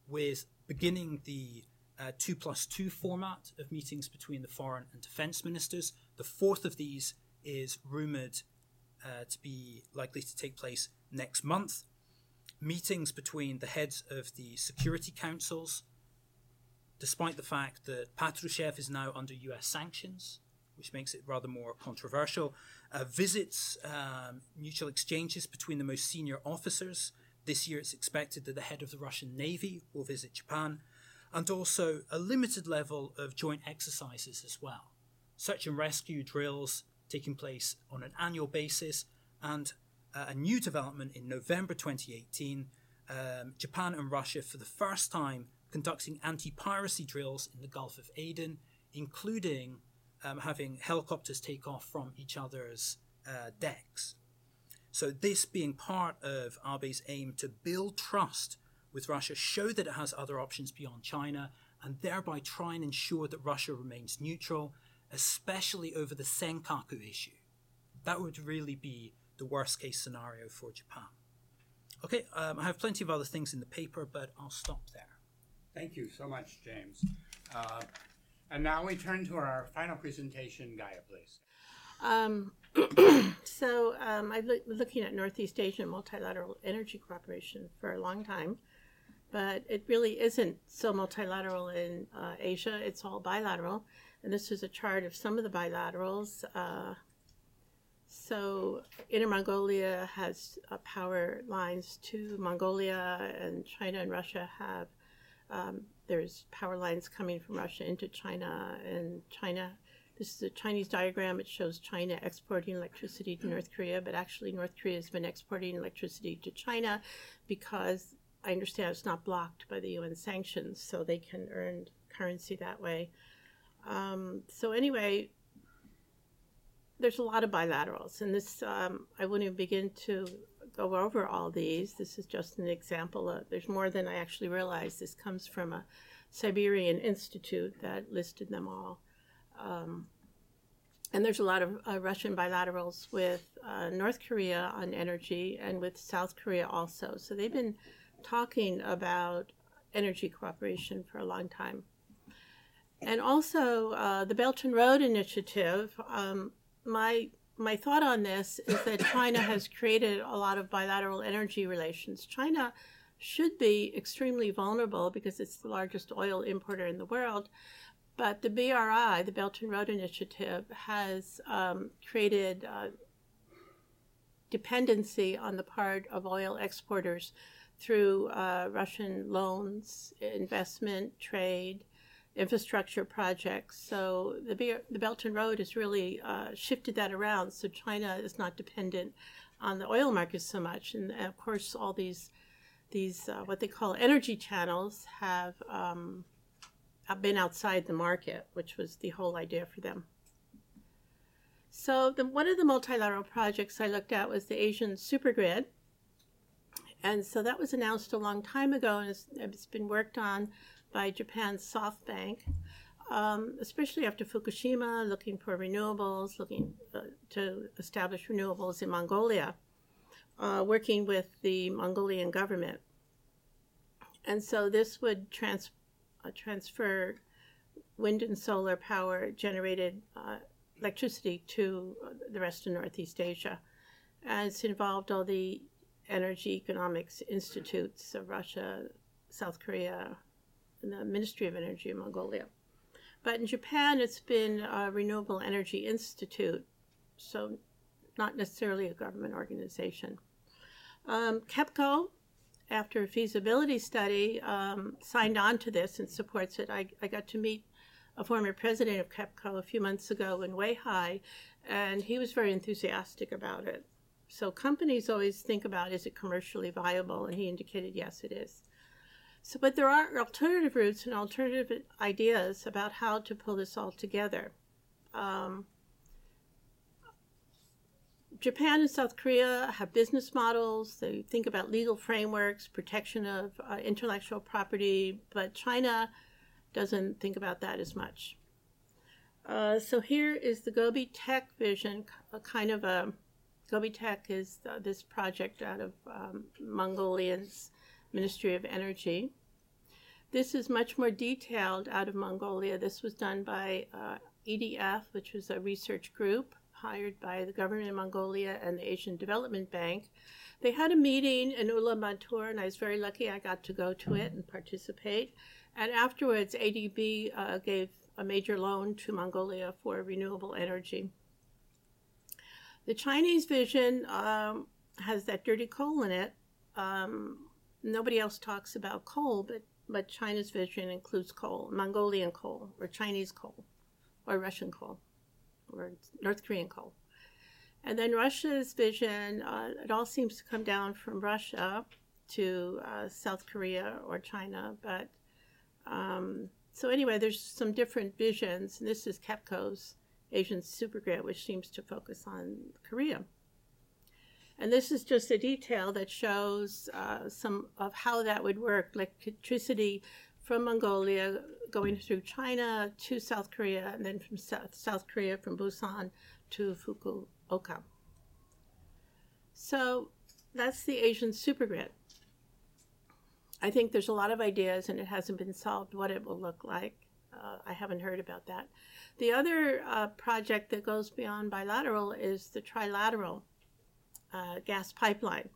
with beginning the 2+2 format of meetings between the foreign and defense ministers. The fourth of these is rumored to be likely to take place next month. Meetings between the heads of the security councils, despite the fact that Patrushev is now under US sanctions, which makes it rather more controversial. Visits, mutual exchanges between the most senior officers. This year it's expected that the head of the Russian Navy will visit Japan, and also a limited level of joint exercises as well. Search and rescue drills taking place on an annual basis, and a new development in November 2018, Japan and Russia for the first time conducting anti-piracy drills in the Gulf of Aden, including having helicopters take off from each other's decks. So this being part of Abe's aim to build trust with Russia, show that it has other options beyond China, and thereby try and ensure that Russia remains neutral, especially over the Senkaku issue. That would really be the worst case scenario for Japan. Okay, I have plenty of other things in the paper, but I'll stop there. Thank you so much, James. And now we turn to our final presentation. Gaye, please. I've been looking at Northeast Asian multilateral energy cooperation for a long time, but it really isn't so multilateral in Asia. It's all bilateral, and this is a chart of some of the bilaterals. So Inner Mongolia has power lines to Mongolia, and China and Russia have, there's power lines coming from Russia into China, and China, this is a Chinese diagram. It shows China exporting electricity to North Korea, but actually North Korea has been exporting electricity to China because I understand it's not blocked by the UN sanctions, so they can earn currency that way. So anyway, there's a lot of bilaterals, and this, I wouldn't even begin to go over all these. This is just an example. There's more than I actually realized. This comes from a Siberian institute that listed them all. And there's a lot of Russian bilaterals with North Korea on energy and with South Korea also. So they've been talking about energy cooperation for a long time. And also the Belt and Road Initiative, my thought on this is that China has created a lot of bilateral energy relations. China should be extremely vulnerable because it's the largest oil importer in the world. But the BRI, the Belt and Road Initiative, has created dependency on the part of oil exporters through Russian loans, investment, trade, infrastructure projects. So the Belt and Road has really shifted that around, so China is not dependent on the oil market so much. And of course, all these what they call energy channels have been outside the market, which was the whole idea for them. So one of the multilateral projects I looked at was the Asian Supergrid. And so that was announced a long time ago, and it's been worked on by Japan's SoftBank, especially after Fukushima, looking for renewables, looking to establish renewables in Mongolia, working with the Mongolian government. And so this would transfer wind and solar power generated electricity to the rest of Northeast Asia. And it's involved all the energy economics institutes of Russia, South Korea, and the Ministry of Energy in Mongolia. But in Japan, it's been a Renewable Energy Institute, so not necessarily a government organization. KEPCO, after a feasibility study, signed on to this and supports it. I got to meet a former president of KEPCO a few months ago in Weihai, and he was very enthusiastic about it. So companies always think about, is it commercially viable? And he indicated, yes, it is. So, but there are alternative routes and alternative ideas about how to pull this all together. Japan and South Korea have business models. They think about legal frameworks, protection of intellectual property, but China doesn't think about that as much. So here is the Gobi Tech vision, Gobi Tech is this project out of Mongolia's Ministry of Energy. This is much more detailed out of Mongolia. This was done by EDF, which was a research group hired by the government of Mongolia and the Asian Development Bank. They had a meeting in Ulaanbaatar, and I was very lucky I got to go to it and participate. And afterwards, ADB gave a major loan to Mongolia for renewable energy. The Chinese vision has that dirty coal in it. Nobody else talks about coal, but China's vision includes coal, Mongolian coal, or Chinese coal, or Russian coal, or North Korean coal. And then Russia's vision, it all seems to come down from Russia to South Korea or China. But so anyway, there's some different visions. And this is KEPCO's Asian Supergrid, which seems to focus on Korea. And this is just a detail that shows some of how that would work, electricity from Mongolia going through China to South Korea, and then from South Korea, from Busan to Fukuoka. So that's the Asian supergrid. I think there's a lot of ideas, and it hasn't been solved what it will look like. I haven't heard about that. The other project that goes beyond bilateral is the Trilateral gas pipeline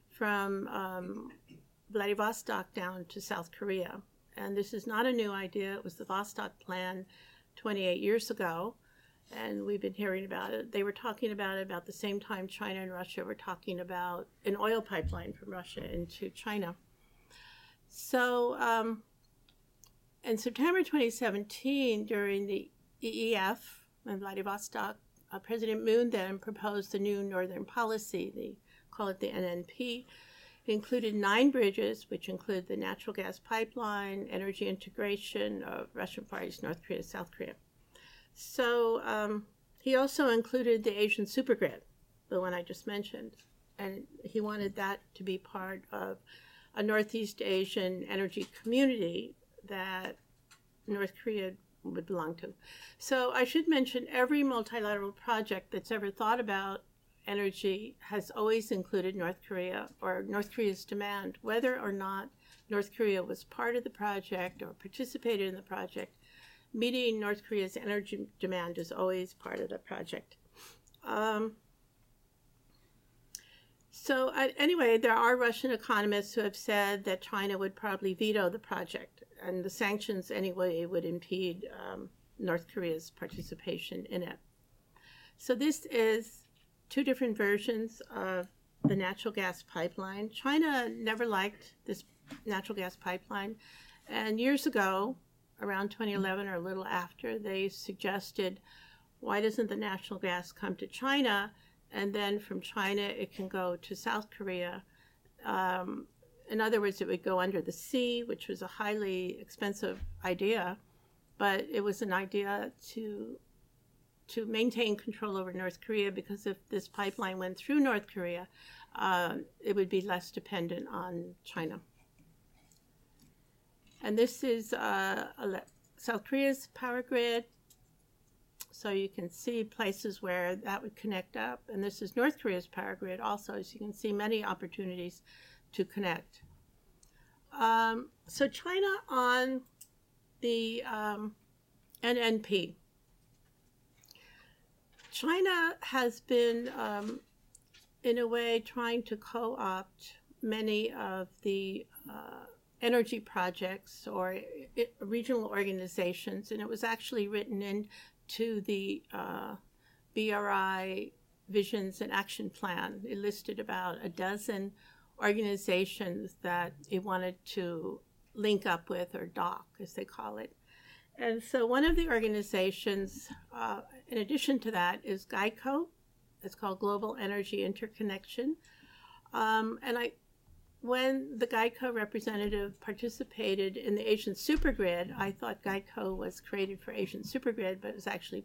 from Vladivostok down to South Korea. And this is not a new idea. It was the Vostok Plan 28 years ago, and we've been hearing about it. They were talking about it about the same time China and Russia were talking about an oil pipeline from Russia into China. So in September 2017, during the EEF in Vladivostok, President Moon then proposed the new Northern Policy. They call it the NNP. It included 9 bridges, which include the natural gas pipeline, energy integration of Russian Far East, North Korea, South Korea. So he also included the Asian supergrid, the one I just mentioned, and he wanted that to be part of a Northeast Asian energy community that North Korea would belong to. So I should mention every multilateral project that's ever thought about energy has always included North Korea or North Korea's demand. Whether or not North Korea was part of the project or participated in the project, meeting North Korea's energy demand is always part of the project. Anyway, there are Russian economists who have said that China would probably veto the project, and the sanctions anyway would impede North Korea's participation in it. So this is 2 different versions of the natural gas pipeline. China never liked this natural gas pipeline, and years ago, around 2011 or a little after, they suggested, why doesn't the natural gas come to China, and then from China it can go to South Korea. In other words, it would go under the sea, which was a highly expensive idea, but it was an idea to maintain control over North Korea, because if this pipeline went through North Korea, it would be less dependent on China. And this is South Korea's power grid. So you can see places where that would connect up. And this is North Korea's power grid also, so you can see many opportunities to connect. So China on the NNP. China has been, in a way, trying to co-opt many of the energy projects or regional organizations, and it was actually written into the BRI Visions and Action Plan. It listed about a dozen organizations that it wanted to link up with, or dock, as they call it. And so one of the organizations, in addition to that, is GEICO. It's called Global Energy Interconnection. When the GEICO representative participated in the Asian supergrid, I thought GEICO was created for Asian supergrid, but it was actually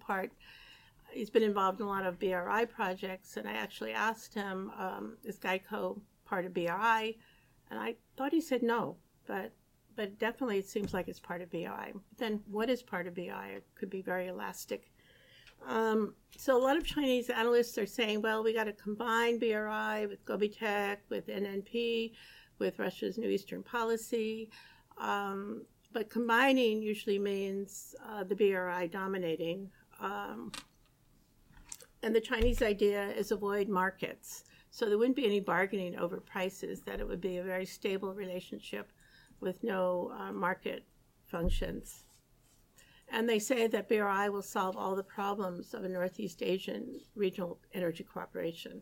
he's been involved in a lot of BRI projects, and I actually asked him, is GEICO part of BRI? And I thought he said no, but definitely it seems like it's part of BRI. Then what is part of BRI? It could be very elastic. So a lot of Chinese analysts are saying, well, we got to combine BRI with Gobitech, with NNP, with Russia's New Eastern Policy. But combining usually means the BRI dominating. And the Chinese idea is avoid markets. So there wouldn't be any bargaining over prices, that it would be a very stable relationship with no market functions. And they say that BRI will solve all the problems of a Northeast Asian regional energy cooperation.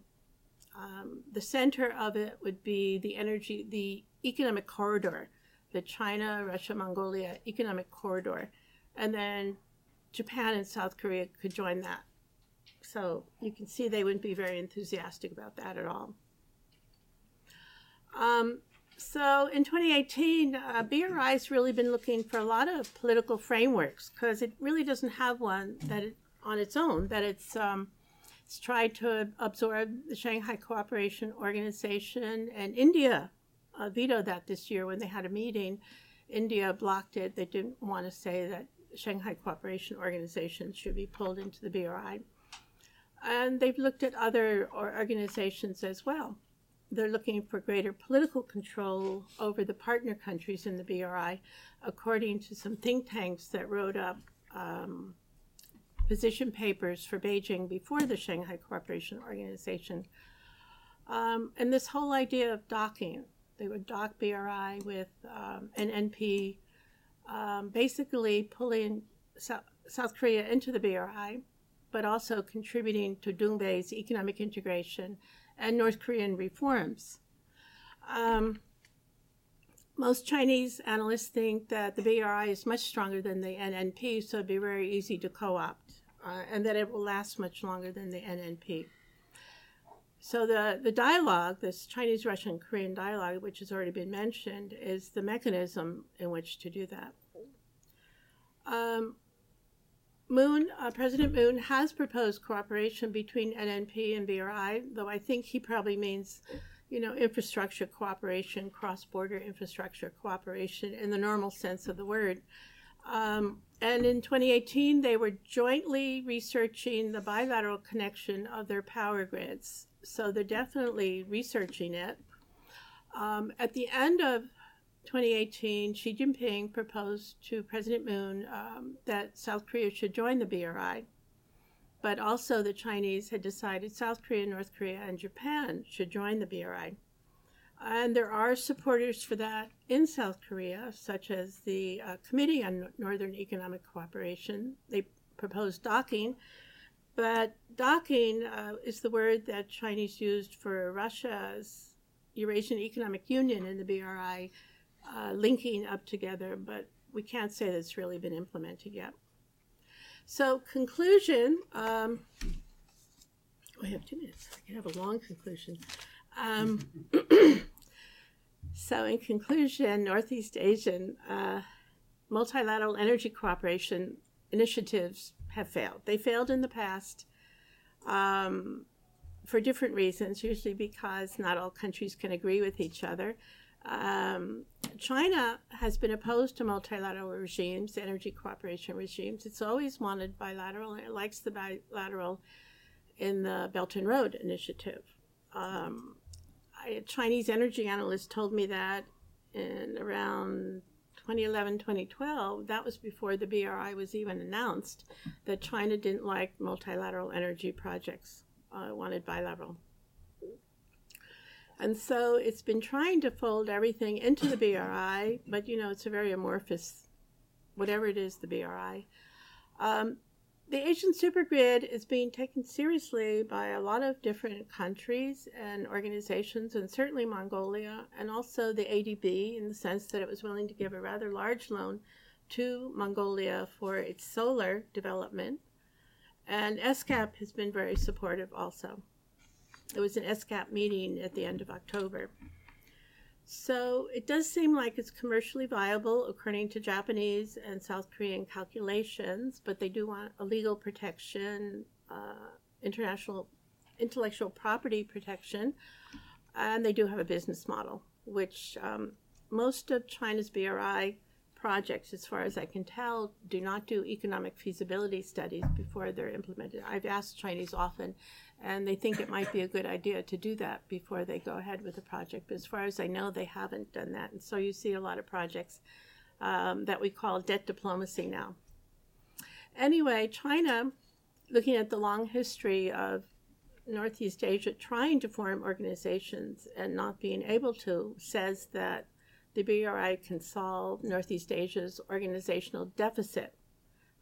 The center of it would be the economic corridor, the China, Russia, Mongolia economic corridor. And then Japan and South Korea could join that. So you can see they wouldn't be very enthusiastic about that at all. So in 2018, BRI's really been looking for a lot of political frameworks, because it really doesn't have one on its own, that it's tried to absorb the Shanghai Cooperation Organization, and India vetoed that this year when they had a meeting. India blocked it. They didn't want to say that Shanghai Cooperation Organization should be pulled into the BRI. And they've looked at other organizations as well. They're looking for greater political control over the partner countries in the BRI, according to some think tanks that wrote up position papers for Beijing before the Shanghai Cooperation Organization. And this whole idea of docking, they would dock BRI with an NP, basically pulling South Korea into the BRI, but also contributing to Dongbei's economic integration and North Korean reforms. Most Chinese analysts think that the BRI is much stronger than the NNP, so it'd be very easy to co-opt, and that it will last much longer than the NNP. So the dialogue, this Chinese-Russian-Korean dialogue, which has already been mentioned, is the mechanism in which to do that. President Moon has proposed cooperation between NNP and BRI, though I think he probably means, infrastructure cooperation, cross-border infrastructure cooperation in the normal sense of the word. And in 2018, they were jointly researching the bilateral connection of their power grids. So they're definitely researching it. At the end of 2018, Xi Jinping proposed to President Moon that South Korea should join the BRI, but also the Chinese had decided South Korea, North Korea, and Japan should join the BRI. And there are supporters for that in South Korea, such as the Committee on Northern Economic Cooperation. They proposed docking, but docking is the word that Chinese used for Russia's Eurasian Economic Union and the BRI linking up together, but we can't say that it's really been implemented yet. So conclusion, we have 2 minutes. I can have a long conclusion. So in conclusion, Northeast Asian multilateral energy cooperation initiatives have failed. They failed in the past for different reasons, usually because not all countries can agree with each other. China has been opposed to multilateral regimes, energy cooperation regimes. It's always wanted bilateral, and it likes the bilateral in the Belt and Road Initiative. A Chinese energy analyst told me that in around 2011, 2012, that was before the BRI was even announced, that China didn't like multilateral energy projects, wanted bilateral. And so it's been trying to fold everything into the BRI, but it's a very amorphous, whatever it is, the BRI. The Asian supergrid is being taken seriously by a lot of different countries and organizations, and certainly Mongolia, and also the ADB, in the sense that it was willing to give a rather large loan to Mongolia for its solar development. And SCAP has been very supportive also. There was an SCAP meeting at the end of October. So it does seem like it's commercially viable according to Japanese and South Korean calculations, but they do want a legal protection, international intellectual property protection, and they do have a business model, which most of China's BRI projects, as far as I can tell, do not do economic feasibility studies before they're implemented. I've asked Chinese often, and they think it might be a good idea to do that before they go ahead with the project. But as far as I know, they haven't done that. And so you see a lot of projects that we call debt diplomacy now. Anyway, China, looking at the long history of Northeast Asia trying to form organizations and not being able to, says that the BRI can solve Northeast Asia's organizational deficit,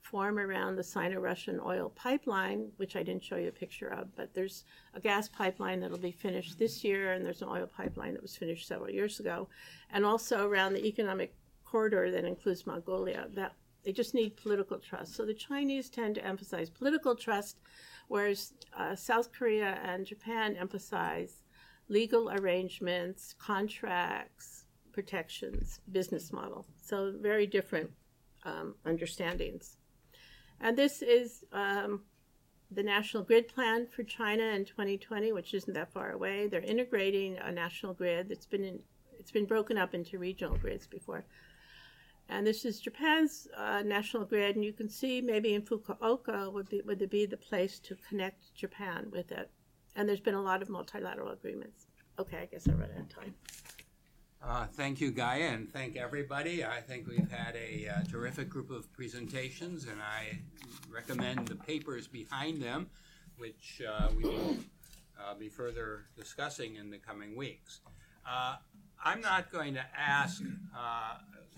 form around the Sino-Russian oil pipeline, which I didn't show you a picture of, but there's a gas pipeline that'll be finished this year, and there's an oil pipeline that was finished several years ago, and also around the economic corridor that includes Mongolia. That they just need political trust. So the Chinese tend to emphasize political trust, whereas South Korea and Japan emphasize legal arrangements, contracts, protections, business model. So very different understandings. And this is the National Grid Plan for China in 2020, which isn't that far away. They're integrating a national grid that's been broken up into regional grids before. And this is Japan's national grid, and you can see maybe in Fukuoka would be the place to connect Japan with it. And there's been a lot of multilateral agreements. Okay, I guess I ran out of time. Thank you, Gaye, and thank everybody. I think we've had a terrific group of presentations, and I recommend the papers behind them, which we will be further discussing in the coming weeks. I'm not going to ask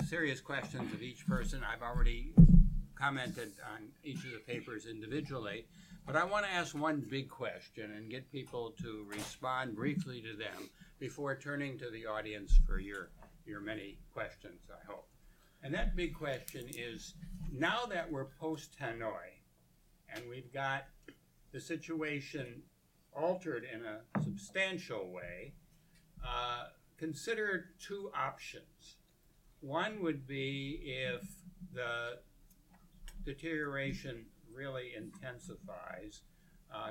serious questions of each person. I've already commented on each of the papers individually, but I want to ask one big question and get people to respond briefly to them before turning to the audience for your many questions, I hope. And that big question is, now that we're post-Hanoi and we've got the situation altered in a substantial way, consider two options. One would be if the deterioration really intensifies,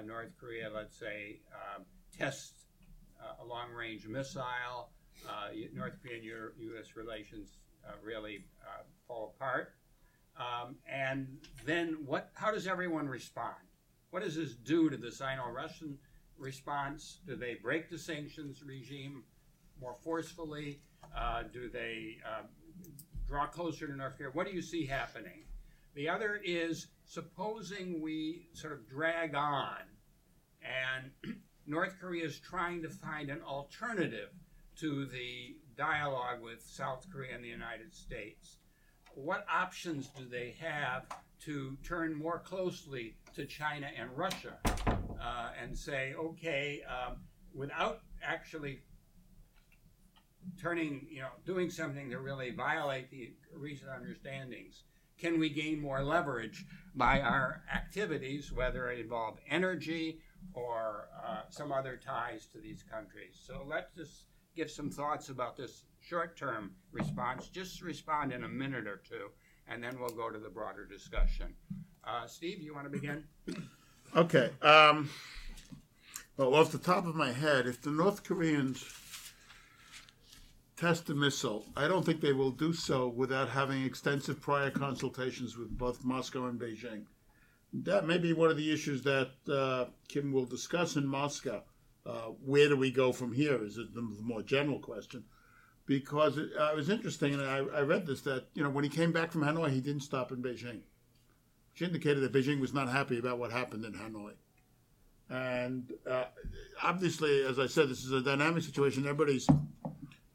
North Korea, let's say, tests a long-range missile, North Korean U.S. relations really fall apart. And then how does everyone respond? What does this do to the Sino-Russian response? Do they break the sanctions regime more forcefully? Do they draw closer to North Korea? What do you see happening? The other is, supposing we sort of drag on and North Korea is trying to find an alternative to the dialogue with South Korea and the United States. What options do they have to turn more closely to China and Russia and say, okay, without actually doing something to really violate the recent understandings, can we gain more leverage by our activities, whether it involve energy or some other ties to these countries? So let's just give some thoughts about this short-term response. Just respond in a minute or two, and then we'll go to the broader discussion. Steve, you want to begin? Okay. Well, off the top of my head, if the North Koreans test a missile, I don't think they will do so without having extensive prior consultations with both Moscow and Beijing. That may be one of the issues that Kim will discuss in Moscow. Where do we go from here is the more general question. Because it was interesting, and I read this, that when he came back from Hanoi, he didn't stop in Beijing, which indicated that Beijing was not happy about what happened in Hanoi. And obviously, as I said, this is a dynamic situation. Everybody's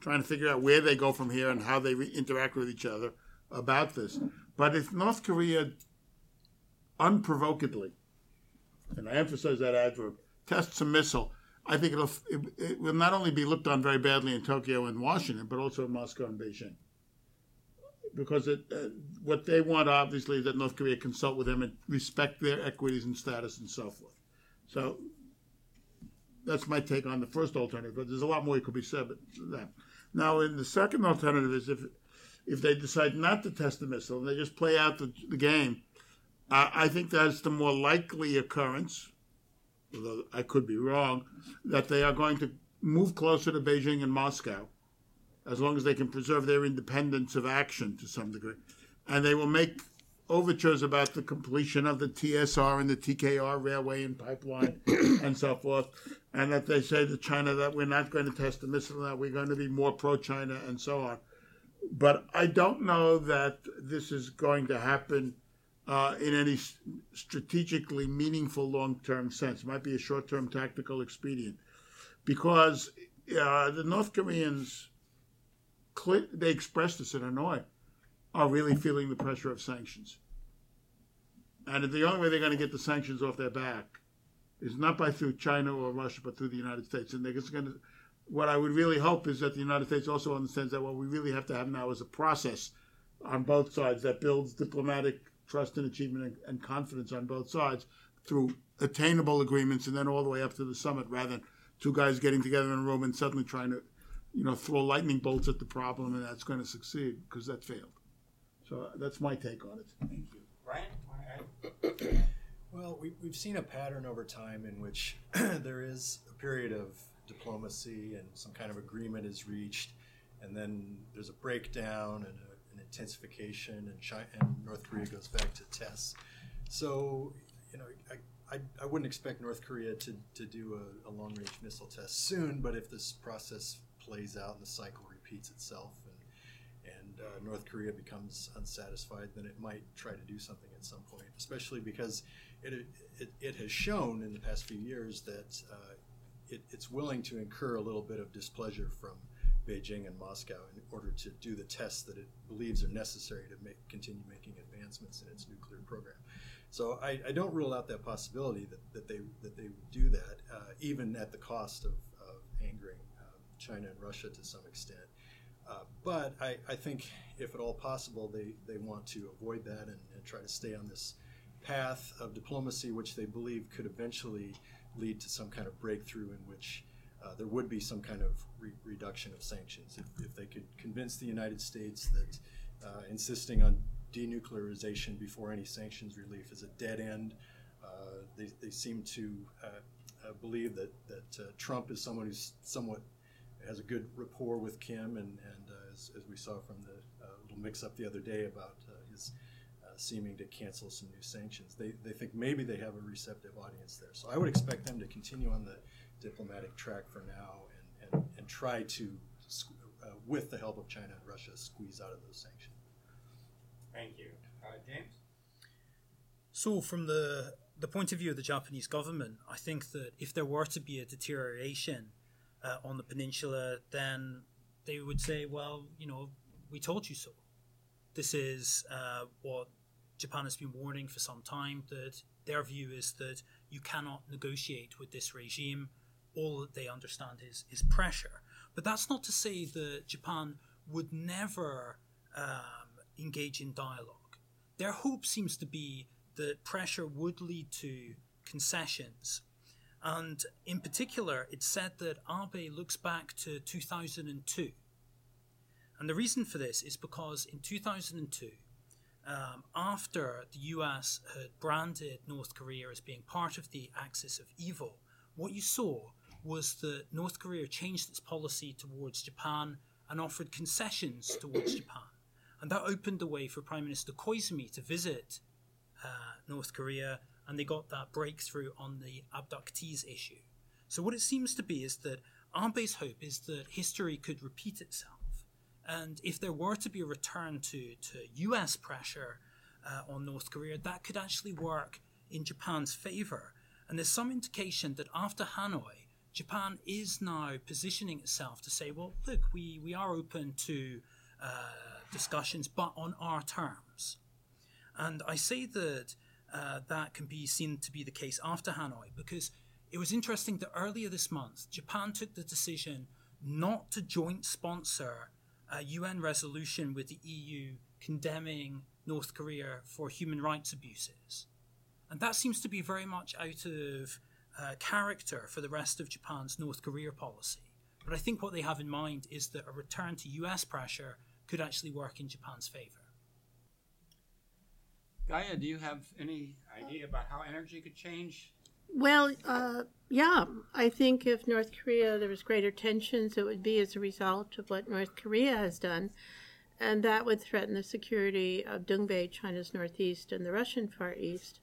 trying to figure out where they go from here and how they interact with each other about this. But if North Korea unprovokedly, and I emphasize that adverb, tests a missile, I think it will not only be looked on very badly in Tokyo and Washington, but also in Moscow and Beijing. Because what they want, obviously, is that North Korea consult with them and respect their equities and status and so forth. So that's my take on the first alternative, but there's a lot more that could be said about that. Now, in the second alternative is if they decide not to test the missile and they just play out the game, I think that's the more likely occurrence, although I could be wrong, that they are going to move closer to Beijing and Moscow as long as they can preserve their independence of action to some degree. And they will make overtures about the completion of the TSR and the TKR railway and pipeline and so forth. And that they say to China that we're not going to test the missile, that we're going to be more pro-China and so on. But I don't know that this is going to happen in any strategically meaningful long-term sense. It might be a short-term tactical expedient. Because the North Koreans, they expressed this in Hanoi, are really feeling the pressure of sanctions. And the only way they're going to get the sanctions off their back is not through China or Russia, but through the United States. And they're just going to, what I would really hope is that the United States also understands that what we really have to have now is a process on both sides that builds diplomatic trust and achievement and confidence on both sides through attainable agreements and then all the way up to the summit, rather than two guys getting together in a room and suddenly trying to, throw lightning bolts at the problem, and that's going to succeed, because that failed. So that's my take on it. Thank you. Brian? Well, we've seen a pattern over time in which there is a period of diplomacy and some kind of agreement is reached, and then there's a breakdown and an intensification, and North Korea goes back to tests. So, I wouldn't expect North Korea to do a long-range missile test soon, but if this process plays out and the cycle repeats itself and North Korea becomes unsatisfied, then it might try to do something at some point, especially because it has shown in the past few years that it's willing to incur a little bit of displeasure from Beijing and Moscow in order to do the tests that it believes are necessary to continue making advancements in its nuclear program. So I don't rule out that possibility that they would do that, even at the cost of angering China and Russia to some extent. But I think if at all possible, they want to avoid that and try to stay on this path of diplomacy, which they believe could eventually lead to some kind of breakthrough in which there would be some kind of reduction of sanctions. If they could convince the United States that insisting on denuclearization before any sanctions relief is a dead end, they seem to believe that Trump is someone who's somewhat has a good rapport with Kim, and as we saw from the little mix-up the other day about his seeming to cancel some new sanctions, they think maybe they have a receptive audience there. So I would expect them to continue on the diplomatic track for now and try to, with the help of China and Russia, squeeze out of those sanctions. Thank you. James? So from the point of view of the Japanese government, I think that if there were to be a deterioration on the peninsula, then they would say, well, we told you so. This is what Japan has been warning for some time, that their view is that you cannot negotiate with this regime. All that they understand is pressure. But that's not to say that Japan would never engage in dialogue. Their hope seems to be that pressure would lead to concessions. And in particular, it's said that Abe looks back to 2002. And the reason for this is because in 2002, after the US had branded North Korea as being part of the axis of evil, what you saw was that North Korea changed its policy towards Japan and offered concessions towards Japan. And that opened the way for Prime Minister Koizumi to visit North Korea, and they got that breakthrough on the abductees issue. So what it seems to be is that Abe's hope is that history could repeat itself. And if there were to be a return to US pressure on North Korea, that could actually work in Japan's favor. And there's some indication that after Hanoi, Japan is now positioning itself to say, well, look, we are open to discussions, but on our terms. And I say that that can be seen to be the case after Hanoi, because it was interesting that earlier this month, Japan took the decision not to joint sponsor a UN resolution with the EU condemning North Korea for human rights abuses. And that seems to be very much out of character for the rest of Japan's North Korea policy. But I think what they have in mind is that a return to US pressure could actually work in Japan's favor. Gaye, do you have any idea about how energy could change? Well, yeah, I think if North Korea, there was greater tensions, it would be as a result of what North Korea has done, and that would threaten the security of Dongbei, China's northeast, and the Russian Far East.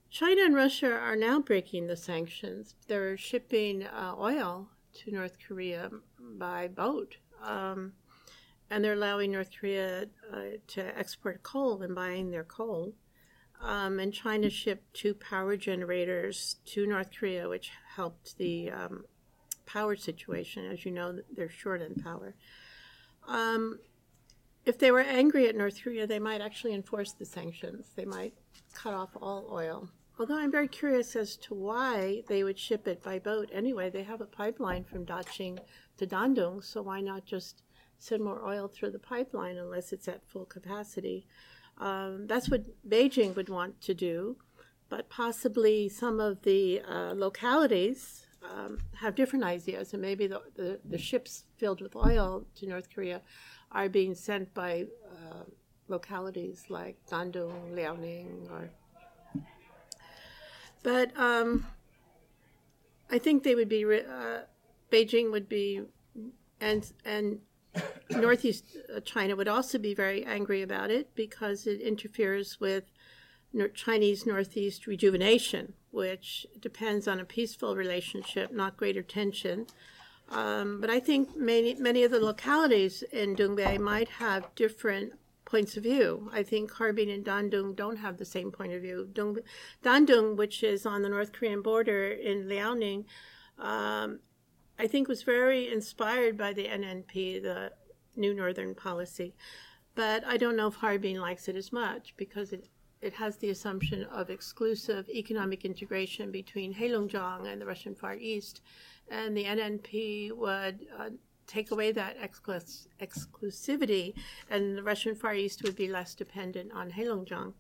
China and Russia are now breaking the sanctions. They're shipping oil to North Korea by boat, and they're allowing North Korea to export coal and buying their coal. And China shipped 2 power generators to North Korea, which helped the power situation. As you know, they're short on power. If they were angry at North Korea, they might actually enforce the sanctions. They might cut off all oil. Although I'm very curious as to why they would ship it by boat. Anyway, they have a pipeline from Daqing to Dandong, so why not just send more oil through the pipeline unless it's at full capacity? That's what Beijing would want to do, but possibly some of the localities have different ideas, and maybe the ships filled with oil to North Korea are being sent by localities like Dandong, Liaoning, But I think they would be, Beijing would be, and Northeast China would also be very angry about it because it interferes with Chinese Northeast rejuvenation, which depends on a peaceful relationship, not greater tension. But I think many of the localities in Dongbei might have different points of view. I think Harbin and Dandong don't have the same point of view. Dandong, which is on the North Korean border in Liaoning, I think was very inspired by the NNP, the New Northern Policy. But I don't know if Harbin likes it as much because it has the assumption of exclusive economic integration between Heilongjiang and the Russian Far East. And the NNP would take away that exclusivity, and the Russian Far East would be less dependent on Heilongjiang.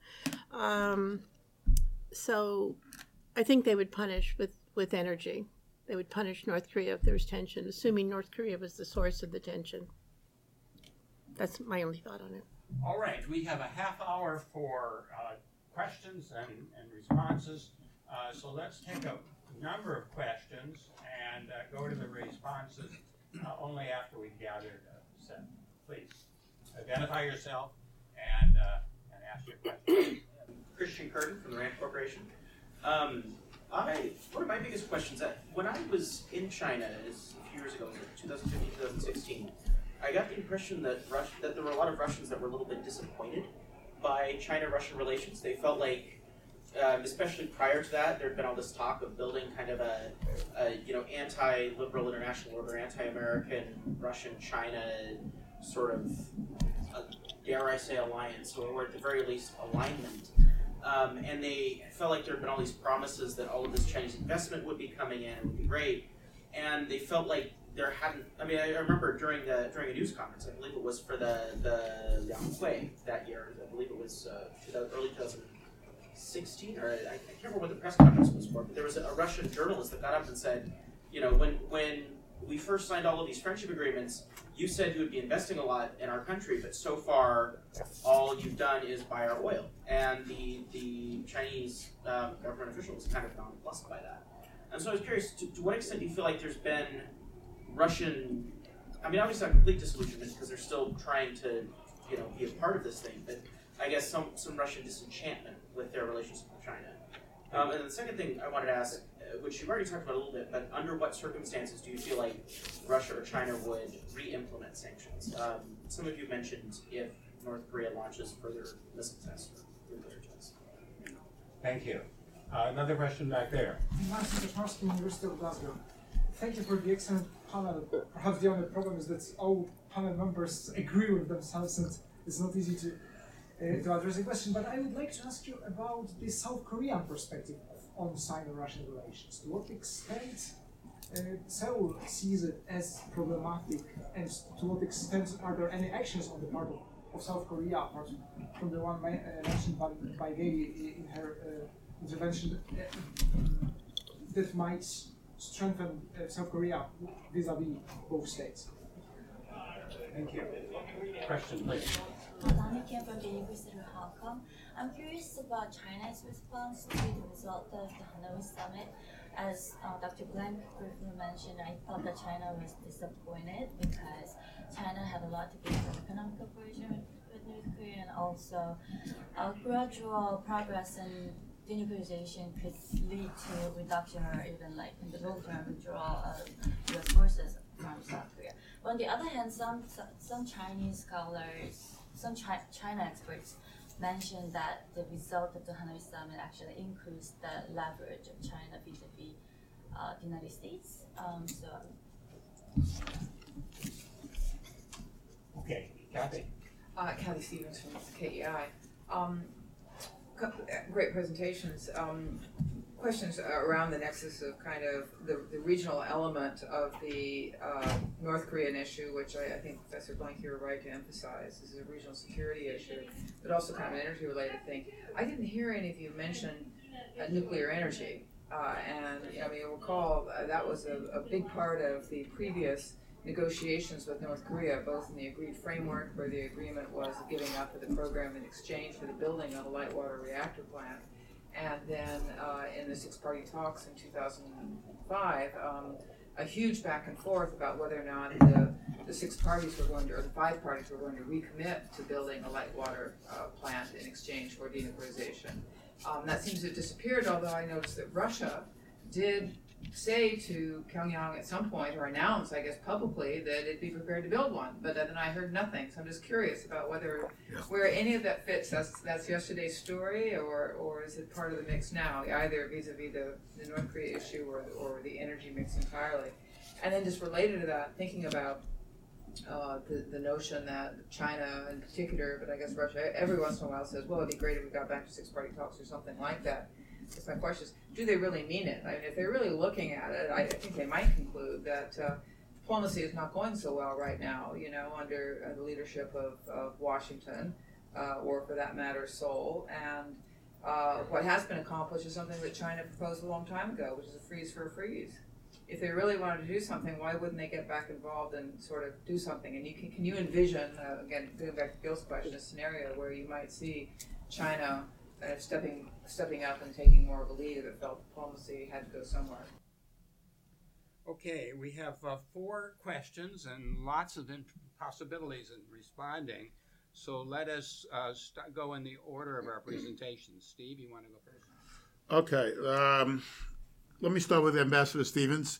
So I think they would punish with energy. They would punish North Korea if there's tension, assuming North Korea was the source of the tension. That's my only thought on it. All right, we have a half hour for questions and responses. So let's take a number of questions and go to the responses only after we've gathered a set. Please identify yourself and ask your question. Christian Curtin from the Rand Corporation. One of my biggest questions, when I was in China a few years ago, 2015, 2016, I got the impression that there were a lot of Russians that were a little bit disappointed by China-Russian relations. They felt like, especially prior to that, there had been all this talk of building kind of a anti-liberal international order, anti-American, Russian-China sort of, dare I say, alliance, or at the very least, alignment. And they felt like there had been all these promises that all of this Chinese investment would be coming in, it would be great, and they felt like there hadn't. I mean, I remember during a news conference, I believe it was for the Liang that year. I believe it was early 2016, or I can't remember what the press conference was for. But there was a Russian journalist that got up and said, when we first signed all of these friendship agreements, you said you would be investing a lot in our country, but so far, all you've done is buy our oil. And the Chinese government official was kind of nonplussed by that. And so I was curious, to what extent do you feel like there's been Russian, I mean, obviously not complete disillusionment because they're still trying to, be a part of this thing, but I guess some Russian disenchantment with their relationship with China. And then the second thing I wanted to ask, which you've already talked about a little bit, but under what circumstances do you feel like Russia or China would re-implement sanctions? Some of you mentioned if North Korea launches further missile tests or nuclear tests. Thank you. Another question back there. Marcin Kaczmarski, University of Glasgow. Thank you for the excellent panel. Perhaps the only problem is that all panel members agree with themselves and it's not easy to address the question. But I would like to ask you about the South Korean perspective on Sino-Russian relations. To what extent Seoul sees it as problematic, and to what extent are there any actions on the part of South Korea, apart from the one mentioned by Gaye in her intervention, that might strengthen South Korea vis-a-vis both states? Thank you. Question, please. Dani Kim from the University of Hong Kong. I'm curious about China's response to the result of the Hanoi summit. As Dr. Blank briefly mentioned, I thought that China was disappointed because China had a lot to gain from economic cooperation with North Korea, and also gradual progress in denuclearization could lead to reduction or even like in the long term withdrawal of US forces from South Korea. But on the other hand, some Chinese scholars, some China experts mentioned that the result of the Hanoi summit actually increased the leverage of China vis-a-vis the United States. Okay, Kathy. Kathy Stevens from KEI. Great presentations. Questions around the nexus of kind of the regional element of the North Korean issue, which I think Professor Blank, you were right to emphasize. This is a regional security issue, but also kind of an energy-related thing. I didn't hear any of you mention nuclear energy, and I mean, you'll recall that was a big part of the previous negotiations with North Korea, both in the agreed framework, where the agreement was giving up for the program in exchange for the building of a light water reactor plant, and then in the six-party talks in 2005, a huge back and forth about whether or not the 6 parties were going to, or the 5 parties were going to recommit to building a light water plant in exchange for denuclearization. That seems to have disappeared, although I noticed that Russia did say to Pyongyang at some point, or announce, I guess, publicly that it'd be prepared to build one. But then I heard nothing, so I'm just curious about where any of that fits. That's yesterday's story, or is it part of the mix now, either vis-a-vis the North Korea issue or the energy mix entirely? And then just related to that, thinking about the notion that China in particular, but I guess Russia, every once in a while says, well, it'd be great if we got back to 6-party talks or something like that. So my question is, do they really mean it? I mean, if they're really looking at it, I think they might conclude that diplomacy is not going so well right now, under the leadership of Washington, or for that matter, Seoul. And what has been accomplished is something that China proposed a long time ago, which is a freeze for a freeze. If they really wanted to do something, why wouldn't they get back involved and sort of do something? And can you envision, again, going back to Gil's question, a scenario where you might see China stepping up and taking more of a lead if it felt diplomacy had to go somewhere? Okay, we have 4 questions and lots of possibilities in responding. So let us go in the order of our presentation. Steve, you want to go first? Okay. Let me start with Ambassador Stevens.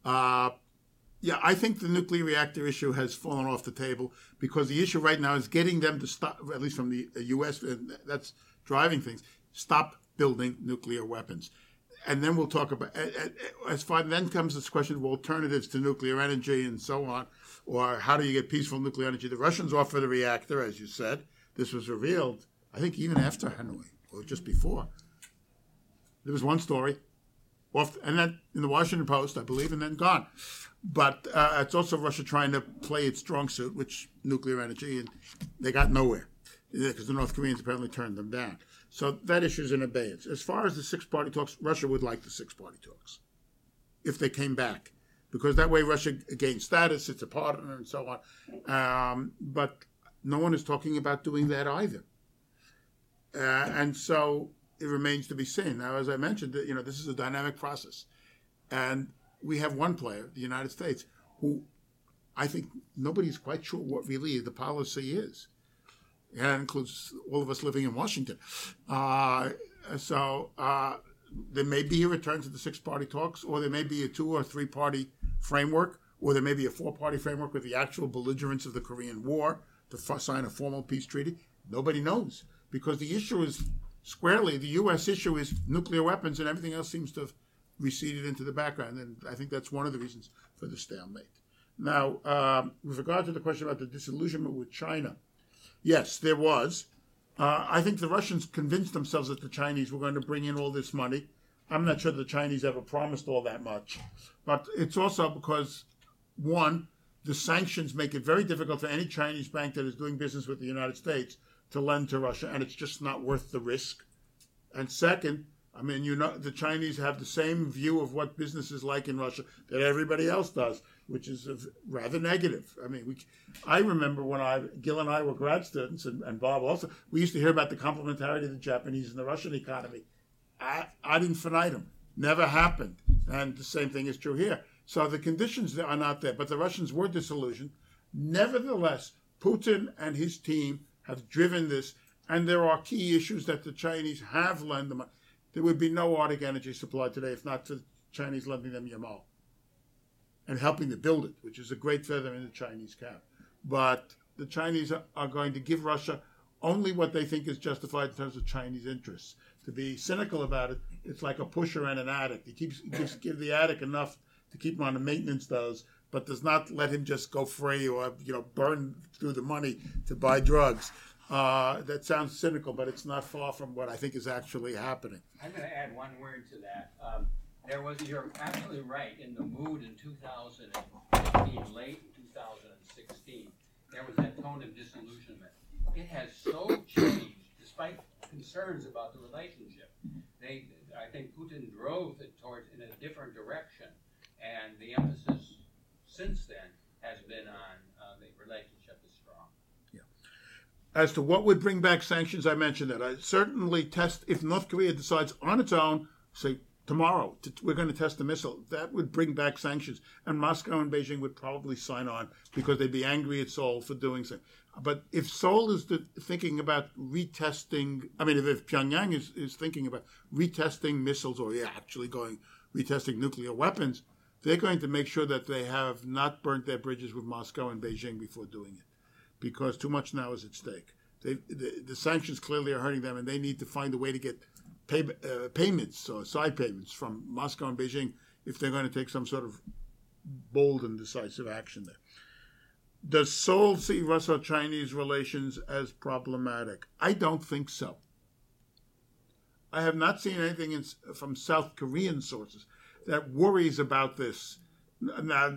Yeah, I think the nuclear reactor issue has fallen off the table because the issue right now is getting them to stop, at least from the U.S., and that's driving things, stop building nuclear weapons. And then we'll talk about, then comes this question of alternatives to nuclear energy and so on, or how do you get peaceful nuclear energy? The Russians offered a reactor, as you said. This was revealed, I think, even after Hanoi, or just before. There was one story, and then in the Washington Post, I believe, and then gone. But it's also Russia trying to play its strong suit, which nuclear energy, and they got nowhere because the North Koreans apparently turned them down. So that issue is in abeyance. As far as the 6-party talks, Russia would like the 6-party talks if they came back, because that way Russia gains status, it's a partner, and so on. But no one is talking about doing that either. And so it remains to be seen. Now, as I mentioned, this is a dynamic process. And we have one player, the United States, who I think nobody's quite sure what really the policy is. And that includes all of us living in Washington. So there may be a return to the 6-party talks, or there may be a 2 or 3-party framework, or there may be a 4-party framework with the actual belligerents of the Korean War to sign a formal peace treaty. Nobody knows, because the issue is squarely, the U.S. issue is nuclear weapons, and everything else seems to have receded into the background. And I think that's one of the reasons for the stalemate. Now, with regard to the question about the disillusionment with China, yes, there was. I think the Russians convinced themselves that the Chinese were going to bring in all this money. I'm not sure the Chinese ever promised all that much. But it's also because, one, the sanctions make it very difficult for any Chinese bank that is doing business with the United States to lend to Russia, and it's just not worth the risk. And second, I mean, the Chinese have the same view of what business is like in Russia that everybody else does, which is rather negative. I mean, I remember when Gil and I were grad students, and Bob also, we used to hear about the complementarity of the Japanese and the Russian economy. Ad infinitum. Never happened. And the same thing is true here. So the conditions are not there, but the Russians were disillusioned. Nevertheless, Putin and his team have driven this, and there are key issues that the Chinese have lent them. There would be no Arctic energy supply today if not for the Chinese lending them Yamal and helping to build it, which is a great feather in the Chinese cap. But the Chinese are going to give Russia only what they think is justified in terms of Chinese interests. To be cynical about it, it's like a pusher and an addict. He gives the addict enough to keep him on the maintenance dose, but does not let him just go free or burn through the money to buy drugs. That sounds cynical, but it's not far from what I think is actually happening. I'm going to add one word to that. You're absolutely right. In the mood in 2015, late in 2016, there was that tone of disillusionment. It has so changed, despite concerns about the relationship. I think Putin drove it in a different direction, and the emphasis since then has been on the relationship is strong. Yeah. As to what would bring back sanctions, I mentioned that. I certainly test if North Korea decides on its own, say, tomorrow, we're going to test the missile. That would bring back sanctions. And Moscow and Beijing would probably sign on because they'd be angry at Seoul for doing so. But if Seoul is thinking about retesting, if Pyongyang is thinking about retesting missiles or actually retesting nuclear weapons, they're going to make sure that they have not burnt their bridges with Moscow and Beijing before doing it, because too much now is at stake. The sanctions clearly are hurting them, and they need to find a way to get payments or side payments from Moscow and Beijing if they're going to take some sort of bold and decisive action there. Does Seoul see Russo-Chinese relations as problematic? I don't think so. I have not seen anything from South Korean sources that worries about this. Now,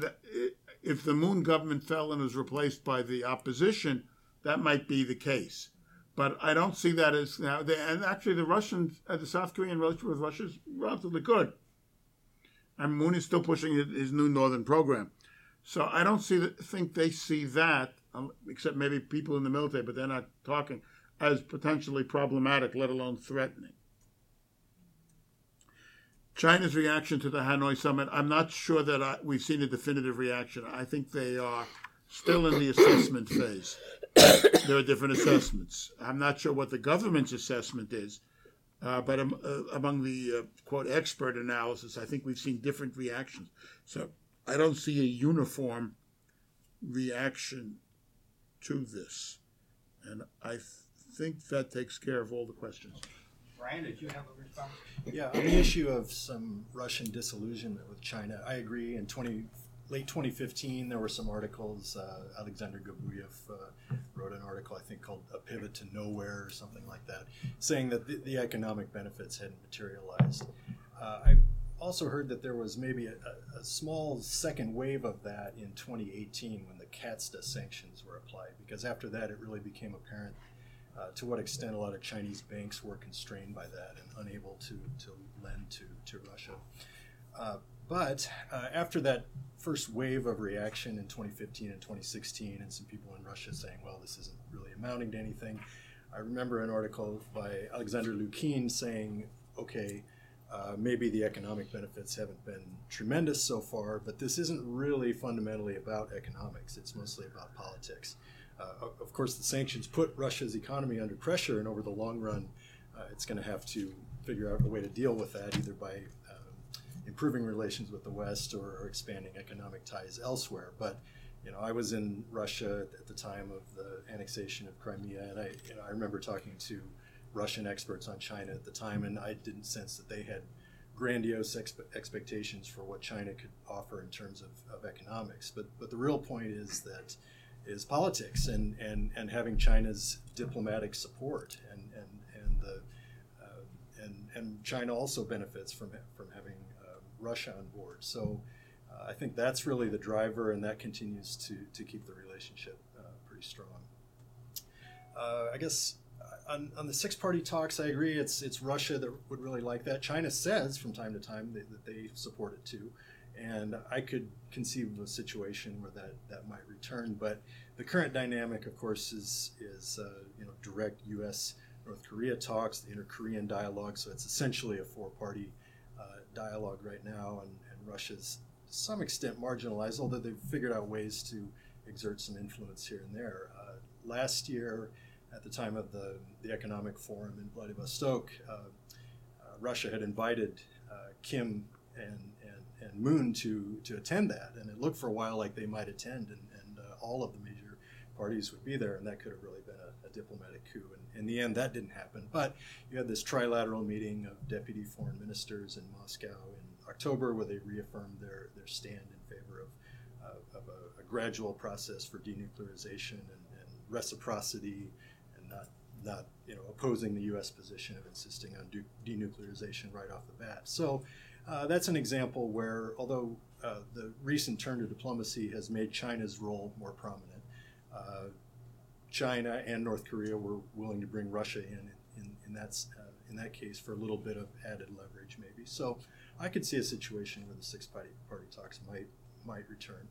if the Moon government fell and was replaced by the opposition, that might be the case. But I don't see that as now. And actually, the South Korean relationship with Russia is relatively good. And Moon is still pushing his new Northern program. So I don't think they see that, except maybe people in the military, but they're not talking, as potentially problematic, let alone threatening. China's reaction to the Hanoi summit, I'm not sure that we've seen a definitive reaction. I think they are still in the assessment phase. There are different assessments. I'm not sure what the government's assessment is, but among the, quote, expert analysis, I think we've seen different reactions. So I don't see a uniform reaction to this. And I think that takes care of all the questions. Brian, did you have a response? Yeah, on the issue of some Russian disillusionment with China, I agree. In late 2015, there were some articles. Alexander Gabuyev wrote an article, I think, called A Pivot to Nowhere or something like that, saying that the economic benefits hadn't materialized. I also heard that there was maybe a small second wave of that in 2018 when the CATSTA sanctions were applied, because after that it really became apparent to what extent a lot of Chinese banks were constrained by that and unable to lend to Russia. But after that first wave of reaction in 2015 and 2016, and some people in Russia saying, well, this isn't really amounting to anything, I remember an article by Alexander Lukin saying, okay, maybe the economic benefits haven't been tremendous so far, but this isn't really fundamentally about economics. It's mostly about politics. Of course, the sanctions put Russia's economy under pressure, and over the long run, it's going to have to figure out a way to deal with that, either by improving relations with the West or expanding economic ties elsewhere. But I was in Russia at the time of the annexation of Crimea, and I remember talking to Russian experts on China at the time, and I didn't sense that they had grandiose expectations for what China could offer in terms of economics. But the real point is politics and having China's diplomatic support, and China also benefits from having Russia on board. So I think that's really the driver, and that continues to keep the relationship pretty strong. I guess on the six-party talks, I agree. It's Russia that would really like that. China says from time to time that they support it too, and I could conceive of a situation where that might return. But the current dynamic, of course, is direct U.S. North Korea talks, the inter-Korean dialogue. So it's essentially a four-party dialogue right now, and Russia's to some extent marginalized, although they've figured out ways to exert some influence here and there. Last year, at the time of the economic forum in Vladivostok, Russia had invited Kim and Moon to attend that, and it looked for a while like they might attend, and all of the major parties would be there, and that could have really been a diplomatic coup. And in the end, that didn't happen. But you had this trilateral meeting of deputy foreign ministers in Moscow in October, where they reaffirmed their stand in favor of a gradual process for denuclearization and reciprocity, and not opposing the U.S. position of insisting on denuclearization right off the bat. So that's an example where, although the recent turn to diplomacy has made China's role more prominent, China and North Korea were willing to bring Russia in that case for a little bit of added leverage, maybe. So I could see a situation where the six-party talks might return.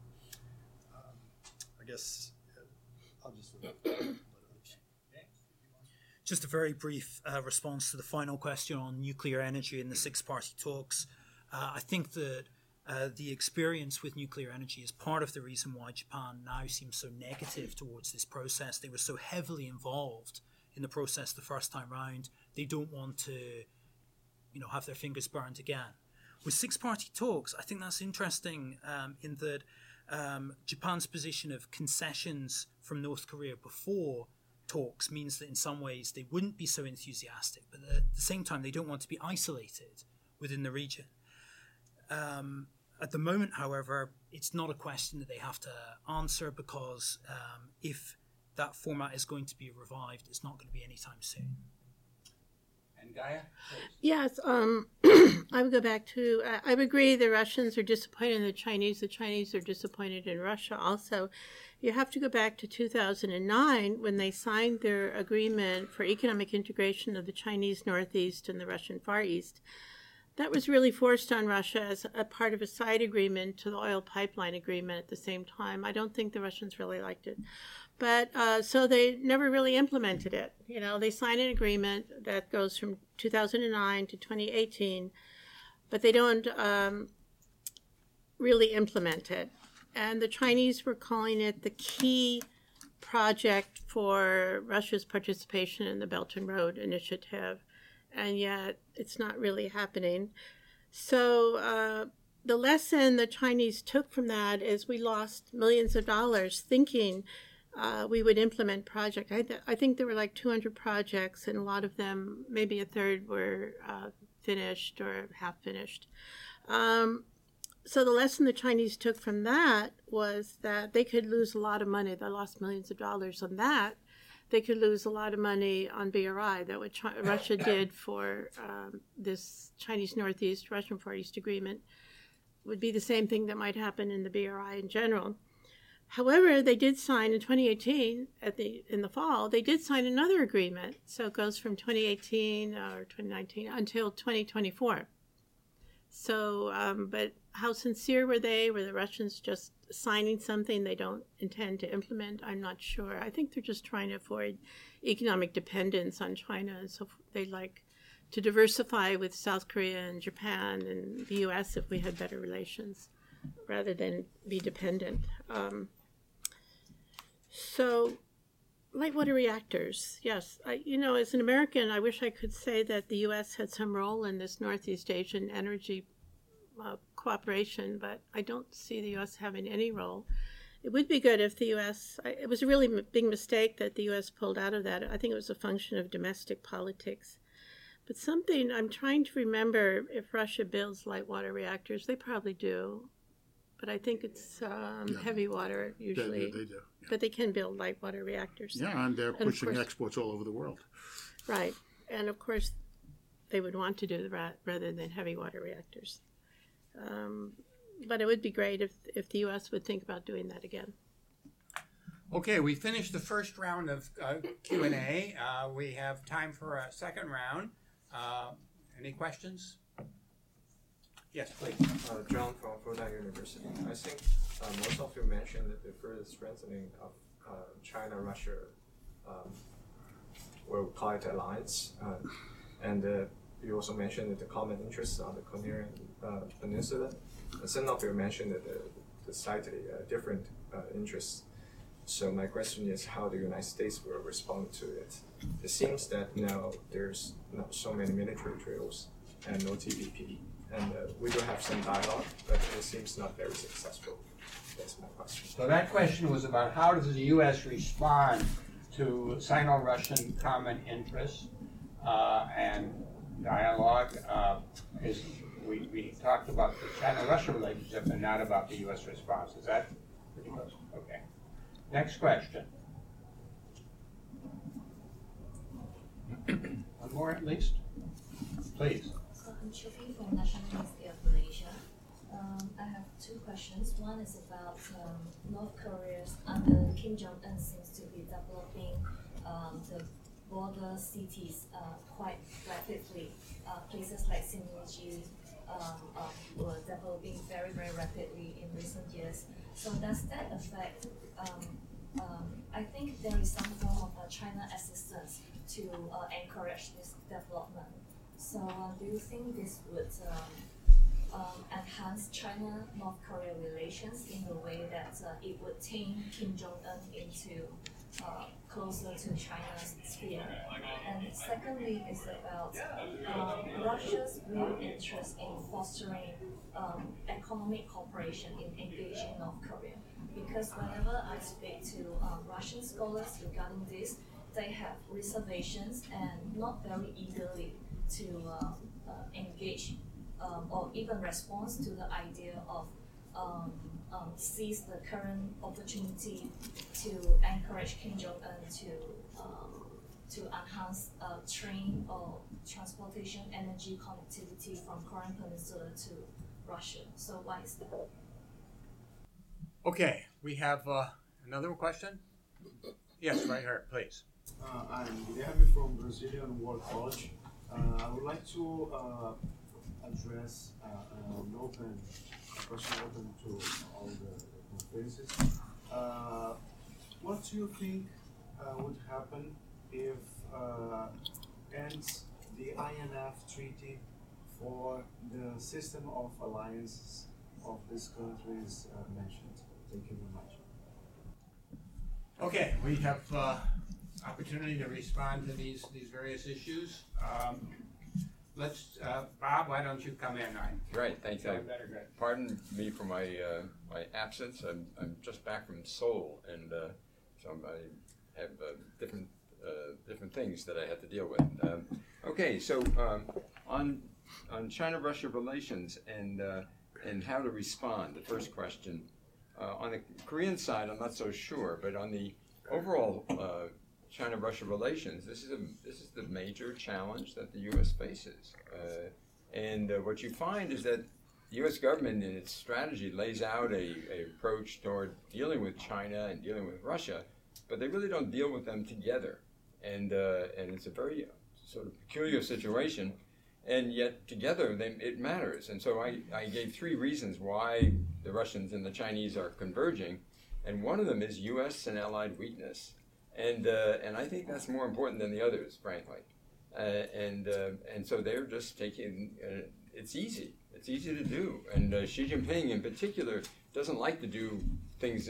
I guess I'll just leave it. Just a very brief response to the final question on nuclear energy in the six-party talks. I think that the experience with nuclear energy is part of the reason why Japan now seems so negative towards this process. They were so heavily involved in the process the first time round. They don't want to, have their fingers burned again. With six-party talks, I think that's interesting in that Japan's position of concessions from North Korea before talks means that in some ways they wouldn't be so enthusiastic, but at the same time they don't want to be isolated within the region. At the moment, however, it's not a question that they have to answer because if that format is going to be revived, it's not going to be anytime soon. And Gaye? Yes, I would go back to, I would agree the Russians are disappointed in the Chinese are disappointed in Russia also. You have to go back to 2009 when they signed their agreement for economic integration of the Chinese Northeast and the Russian Far East. That was really forced on Russia as a part of a side agreement to the oil pipeline agreement at the same time. I don't think the Russians really liked it. But so they never really implemented it. They signed an agreement that goes from 2009 to 2018, but they don't really implement it. And the Chinese were calling it the key project for Russia's participation in the Belt and Road Initiative, and yet it's not really happening. So the lesson the Chinese took from that is we lost millions of dollars thinking we would implement projects. I think there were like 200 projects, and a lot of them, maybe a third, were finished or half finished. So the lesson the Chinese took from that was that they could lose a lot of money. They lost millions of dollars on that. They could lose a lot of money on BRI, that what Russia did for this Chinese Northeast, Russian Far East agreement would be the same thing that might happen in the BRI in general. However, they did sign in 2018, in the fall, they did sign another agreement. So it goes from 2018 or 2019 until 2024. So, but how sincere were they? Were the Russians just signing something they don't intend to implement? I'm not sure. I think they're just trying to avoid economic dependence on China. And so they'd like to diversify with South Korea and Japan and the U.S. if we had better relations, rather than be dependent. So, light water reactors, yes. As an American, I wish I could say that the U.S. had some role in this Northeast Asian energy cooperation, but I don't see the U.S. having any role. It would be good if the U.S., it was a really big mistake that the U.S. pulled out of that. I think it was a function of domestic politics. But something, I'm trying to remember if Russia builds light water reactors. They probably do. But I think it's heavy water usually. They do. Yeah. But they can build light water reactors. Yeah, and they're pushing exports all over the world. Right. And of course, they would want to do that rather than heavy water reactors. But it would be great if the U.S. would think about doing that again. Okay, we finished the first round of Q&A. We have time for a second round. Any questions? Yes, please. John from Fudan University. I think most of you mentioned that the further strengthening of China-Russia, we'll call it alliance, and you also mentioned that the common interests on the Korean Peninsula. And some of you mentioned that the slightly different interests. So my question is, how the United States will respond to it? It seems that now there's not so many military drills and no TPP. And we do have some dialogue, but it seems not very successful. That's my question. So that question was about how does the U.S. respond to Sino-Russian common interests and dialogue. We talked about the China-Russia relationship and not about the U.S. response. Is that pretty close? Okay. Next question. One more at least? Please. I'm Chofi from National University of Malaysia. I have two questions. One is about North Korea under Kim Jong-un seems to be developing the border cities quite rapidly. Places like Sinji were developing very, very rapidly in recent years. So does that affect I think there is some form of China assistance to encourage this development. So do you think this would enhance China-North Korea relations in the way that it would tame Kim Jong-un into closer to China's sphere? And secondly is about Russia's real interest in fostering economic cooperation in engaging North Korea. Because whenever I speak to Russian scholars regarding this, they have reservations and not very eagerly to engage or even respond to the idea of seize the current opportunity to encourage Kim Jong-un to enhance train or transportation energy connectivity from Korean Peninsula to Russia. So why is that? Okay, we have another question? Yes, right here, please. I'm Guilherme from Brazilian World College. I would like to address a question open to all the conferences. What do you think would happen if ends the INF treaty for the system of alliances of these countries mentioned? Thank you very much. Okay, we have opportunity to respond to these various issues. Let's, Bob, why don't you come in? Right, thanks. Pardon me for my my absence. I'm just back from Seoul, and so I have different things that I have to deal with. Okay, so on China-Russia relations and how to respond. The first question. On the Korean side, I'm not so sure, but on the overall China-Russia relations, this is the major challenge that the U.S. faces. And what you find is that the U.S. government in its strategy lays out a approach toward dealing with China and dealing with Russia, but they really don't deal with them together. And it's a very sort of peculiar situation, and yet together it matters. And so I gave three reasons why the Russians and the Chinese are converging, and one of them is U.S. and allied weakness. And I think that's more important than the others, frankly. And so they're just taking, it's easy to do. And Xi Jinping in particular doesn't like to do things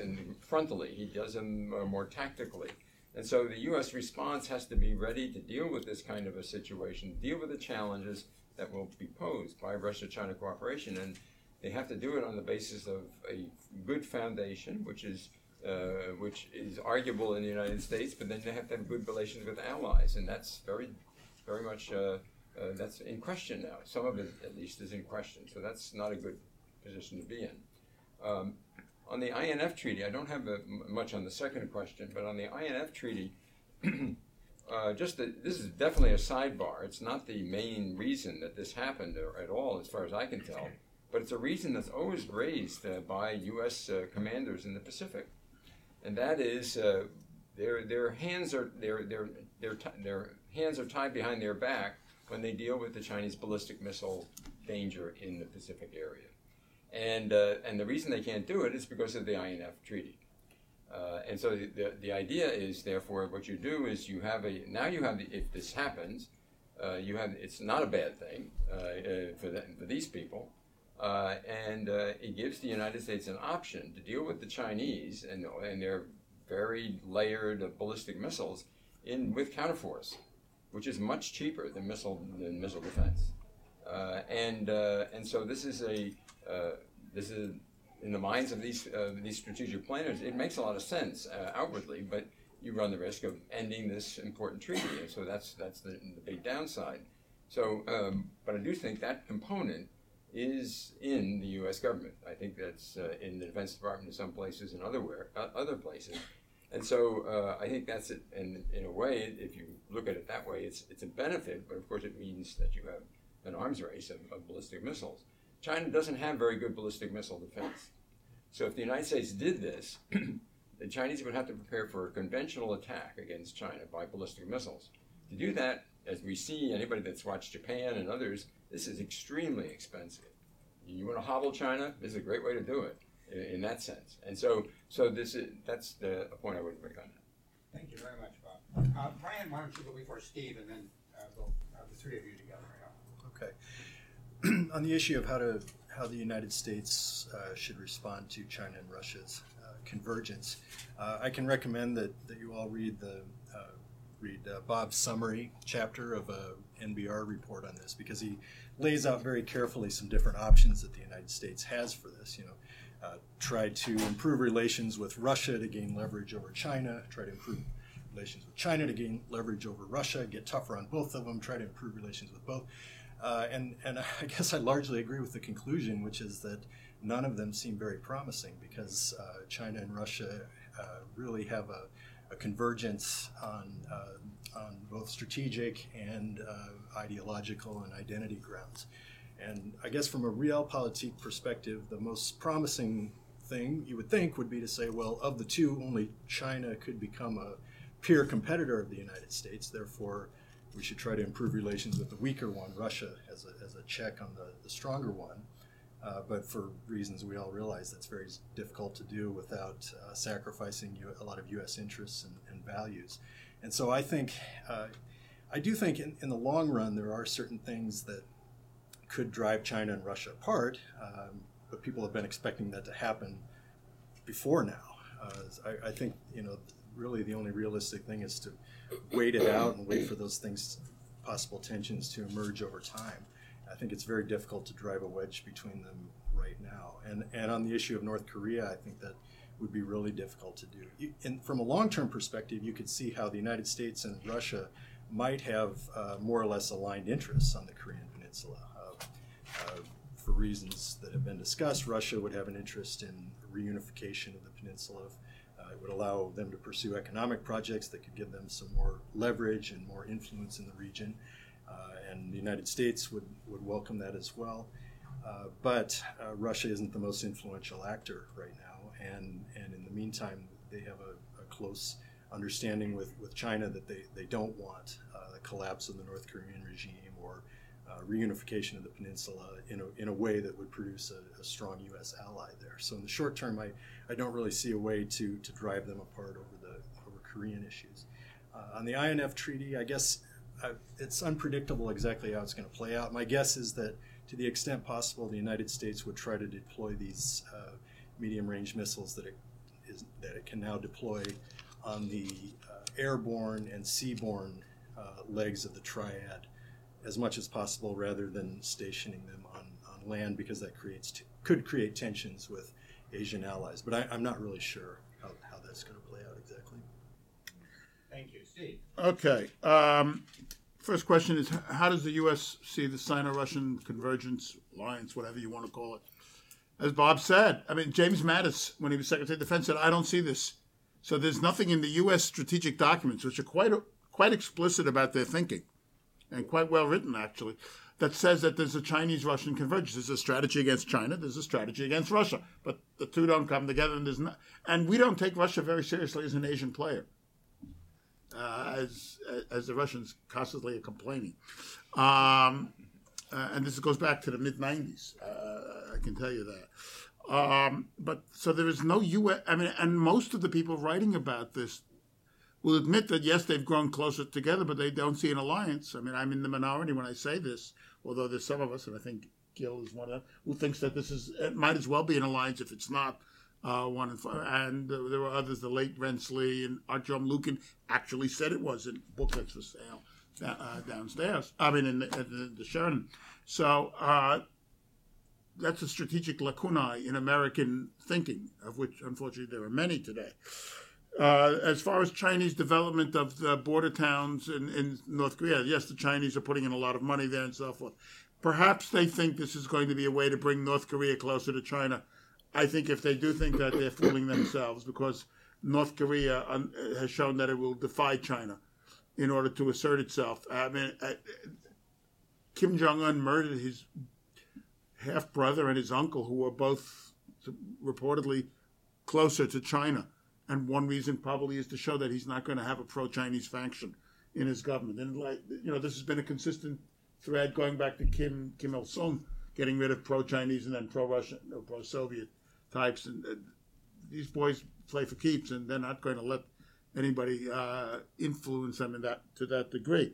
frontally. He does them more tactically. And so the U.S. response has to be ready to deal with this kind of a situation, deal with the challenges that will be posed by Russia-China cooperation. And they have to do it on the basis of a good foundation, which is arguable in the United States, but then they have to have good relations with allies, and that's very much that's in question now. Some of it, at least, is in question, so that's not a good position to be in. On the INF Treaty, I don't have much on the second question, but on the INF Treaty, this is definitely a sidebar. It's not the main reason that this happened at all, as far as I can tell, but it's a reason that's always raised by U.S. commanders in the Pacific. And that is their hands are tied behind their back when they deal with the Chinese ballistic missile danger in the Pacific area, and the reason they can't do it is because of the INF Treaty. And so the idea is, therefore, what you do is if this happens, it's not a bad thing for these people. And it gives the United States an option to deal with the Chinese and their very layered ballistic missiles with counterforce, which is much cheaper than missile defense. And so this is in the minds of these strategic planners. It makes a lot of sense outwardly, but you run the risk of ending this important treaty, and so that's the big downside. So, but I do think that component is in the U.S. government. I think that's in the Defense Department in some places and other places. And so I think that's it. And in a way, if you look at it that way, it's a benefit, but of course it means that you have an arms race of ballistic missiles. China doesn't have very good ballistic missile defense. So if the United States did this, the Chinese would have to prepare for a conventional attack against China by ballistic missiles. To do that, as we see, anybody that's watched Japan and others, this is extremely expensive. You want to hobble China? This is a great way to do it. in that sense. And so that's the point I would make on that. Thank you very much, Bob. Brian, why don't you go before Steve, and then we'll have the three of you together. Okay. On the issue of how the United States should respond to China and Russia's convergence, I can recommend that you all read Bob's summary chapter of a NBR report on this, because he lays out very carefully some different options that the United States has for this. Try to improve relations with Russia to gain leverage over China, try to improve relations with China to gain leverage over Russia, get tougher on both of them, try to improve relations with both. And I guess I largely agree with the conclusion, which is that none of them seem very promising, because China and Russia really have a convergence on both strategic and ideological and identity grounds. And I guess from a realpolitik perspective, the most promising thing you would think would be to say, well, of the two, only China could become a peer competitor of the United States. Therefore, we should try to improve relations with the weaker one, Russia, as a check on the stronger one. But for reasons we all realize, that's very difficult to do without sacrificing a lot of U.S. interests and values. And so I do think in the long run, there are certain things that could drive China and Russia apart, but people have been expecting that to happen before now. I think, really the only realistic thing is to wait it out and wait for those possible tensions to emerge over time. I think it's very difficult to drive a wedge between them right now. And on the issue of North Korea, I think that would be really difficult to do. From a long-term perspective, you could see how the United States and Russia might have more or less aligned interests on the Korean Peninsula. For reasons that have been discussed, Russia would have an interest in reunification of the peninsula. It would allow them to pursue economic projects that could give them some more leverage and more influence in the region. And the United States would welcome that as well. But Russia isn't the most influential actor right now. And in the meantime, they have a close understanding with China that they don't want the collapse of the North Korean regime or reunification of the peninsula in a way that would produce a strong U.S. ally there. So in the short term, I don't really see a way to drive them apart over Korean issues. On the INF treaty, I guess it's unpredictable exactly how it's going to play out. My guess is that to the extent possible, the United States would try to deploy these medium-range missiles that it can now deploy on the airborne and seaborne legs of the triad as much as possible, rather than stationing them on land, because that could create tensions with Asian allies. But I'm not really sure how that's going to play out exactly. Thank you. Steve. Okay. First question is, how does the U.S. see the Sino-Russian convergence alliance, whatever you want to call it? As Bob said, James Mattis, when he was Secretary of Defense, said, I don't see this. So there's nothing in the U.S. strategic documents, which are quite explicit about their thinking, and quite well written, actually, that says that there's a Chinese-Russian convergence. There's a strategy against China. There's a strategy against Russia. But the two don't come together, and we don't take Russia very seriously as an Asian player, as the Russians constantly are complaining. And this goes back to the mid-'90s. I can tell you that. But so there is no U.S. And most of the people writing about this will admit that, yes, they've grown closer together, but they don't see an alliance. I'm in the minority when I say this, although there's some of us, and I think Gil is one of them, who thinks that it might as well be an alliance if it's not 1 and 5. And there were others, the late Rensley and Artyom Lukin actually said it was in booklets for sale downstairs. In the Sheridan. So that's a strategic lacunae in American thinking, of which, unfortunately, there are many today. As far as Chinese development of the border towns in North Korea, yes, the Chinese are putting in a lot of money there and so forth. Perhaps they think this is going to be a way to bring North Korea closer to China. I think if they do think that, they're fooling themselves, because North Korea has shown that it will defy China in order to assert itself. Kim Jong-un murdered his half-brother and his uncle, who were both reportedly closer to China. And one reason probably is to show that he's not going to have a pro-Chinese faction in his government. And this has been a consistent thread going back to Kim Il-sung, getting rid of pro-Chinese and then pro-Russian or pro-Soviet types, and these boys play for keeps, and they're not going to let anybody influence them to that degree.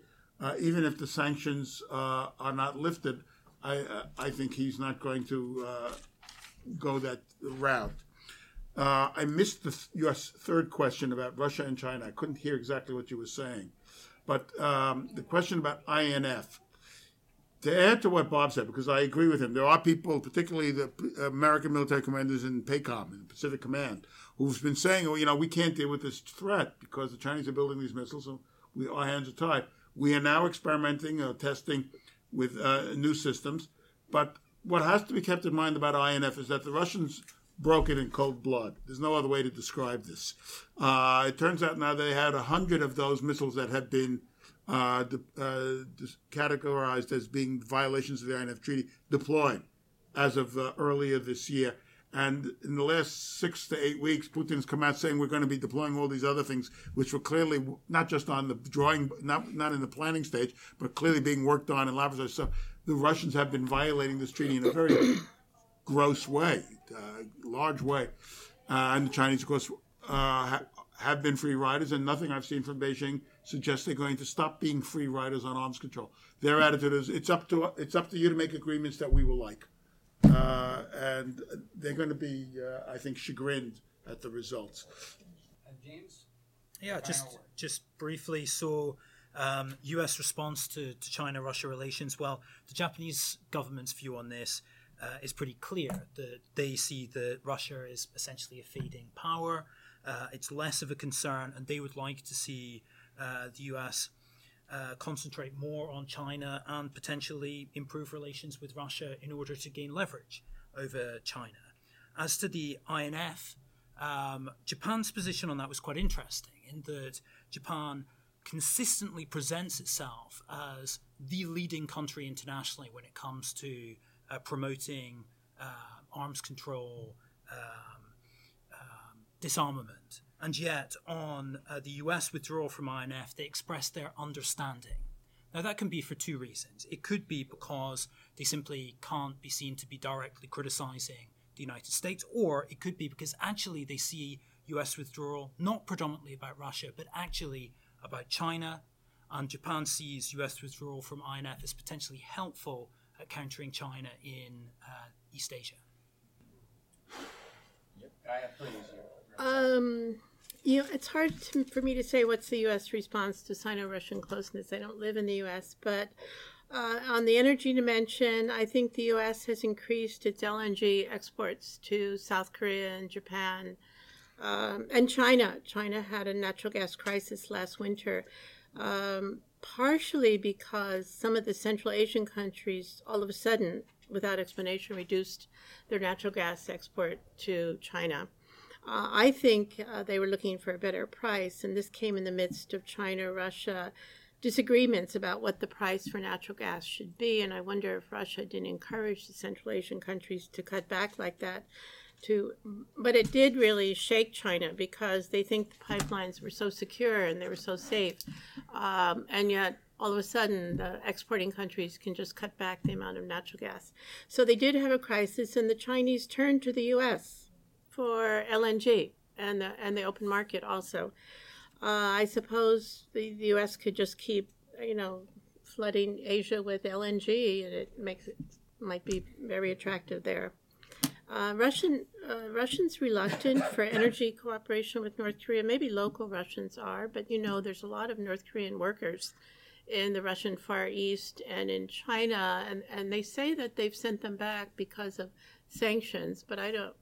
Even if the sanctions are not lifted, I think he's not going to go that route. I missed your third question about Russia and China. I couldn't hear exactly what you were saying. But the question about INF, to add to what Bob said, because I agree with him, there are people, particularly the American military commanders in PACOM, in the Pacific Command, who've been saying, we can't deal with this threat because the Chinese are building these missiles, so our hands are tied. We are now experimenting or testing with new systems. But what has to be kept in mind about INF is that the Russians broke it in cold blood. There's no other way to describe this. It turns out now they had 100 of those missiles that had been categorized as being violations of the INF Treaty deployed as of earlier this year. And in the last 6 to 8 weeks, Putin's come out saying we're going to be deploying all these other things, which were clearly not just on the drawing, not in the planning stage, but clearly being worked on in laboratories. So the Russians have been violating this treaty in a very gross way, large way. And the Chinese, of course, have been free riders, and nothing I've seen from Beijing suggests they're going to stop being free riders on arms control. Their attitude is, it's up to you to make agreements that we will like. And they're going to be, I think, chagrined at the results. James? Yeah, just briefly. So, U.S. response to China-Russia relations. Well, the Japanese government's view on this is pretty clear. That they see that Russia is essentially a fading power. It's less of a concern, and they would like to see the U.S. Concentrate more on China and potentially improve relations with Russia in order to gain leverage over China. As to the INF, Japan's position on that was quite interesting, in that Japan consistently presents itself as the leading country internationally when it comes to promoting arms control, disarmament. And yet, on the US withdrawal from INF, they expressed their understanding. Now, that can be for two reasons. It could be because they simply can't be seen to be directly criticizing the United States, or it could be because actually they see US withdrawal not predominantly about Russia, but actually about China, and Japan sees US withdrawal from INF as potentially helpful at countering China in East Asia. Yep. Gaye, please. It's hard for me to say what's the U.S. response to Sino-Russian closeness. I don't live in the U.S., but on the energy dimension, I think the U.S. has increased its LNG exports to South Korea and Japan and China. China had a natural gas crisis last winter, partially because some of the Central Asian countries all of a sudden, without explanation, reduced their natural gas export to China. I think they were looking for a better price, and this came in the midst of China-Russia disagreements about what the price for natural gas should be, and I wonder if Russia didn't encourage the Central Asian countries to cut back like that. But it did really shake China because they think the pipelines were so secure and they were so safe, and yet all of a sudden the exporting countries can just cut back the amount of natural gas. So they did have a crisis, and the Chinese turned to the U.S. for LNG and the open market also. I suppose the U.S. could just keep, flooding Asia with LNG, and it might be very attractive there. Russians reluctant for energy cooperation with North Korea. Maybe local Russians are, but there's a lot of North Korean workers in the Russian Far East and in China, and they say that they've sent them back because of sanctions, but I don't.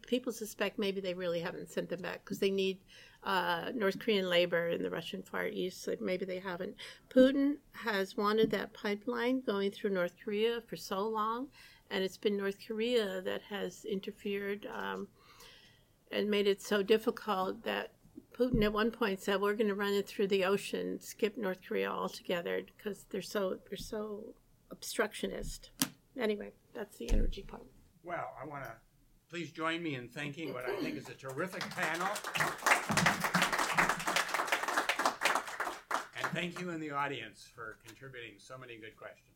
People suspect maybe they really haven't sent them back because they need North Korean labor in the Russian Far East, so maybe they haven't. Putin has wanted that pipeline going through North Korea for so long, and it's been North Korea that has interfered and made it so difficult that Putin at one point said, we're going to run it through the ocean, skip North Korea altogether because they're so obstructionist. Anyway, that's the energy part. Well, I want to please join me in thanking what I think is a terrific panel. And thank you in the audience for contributing so many good questions.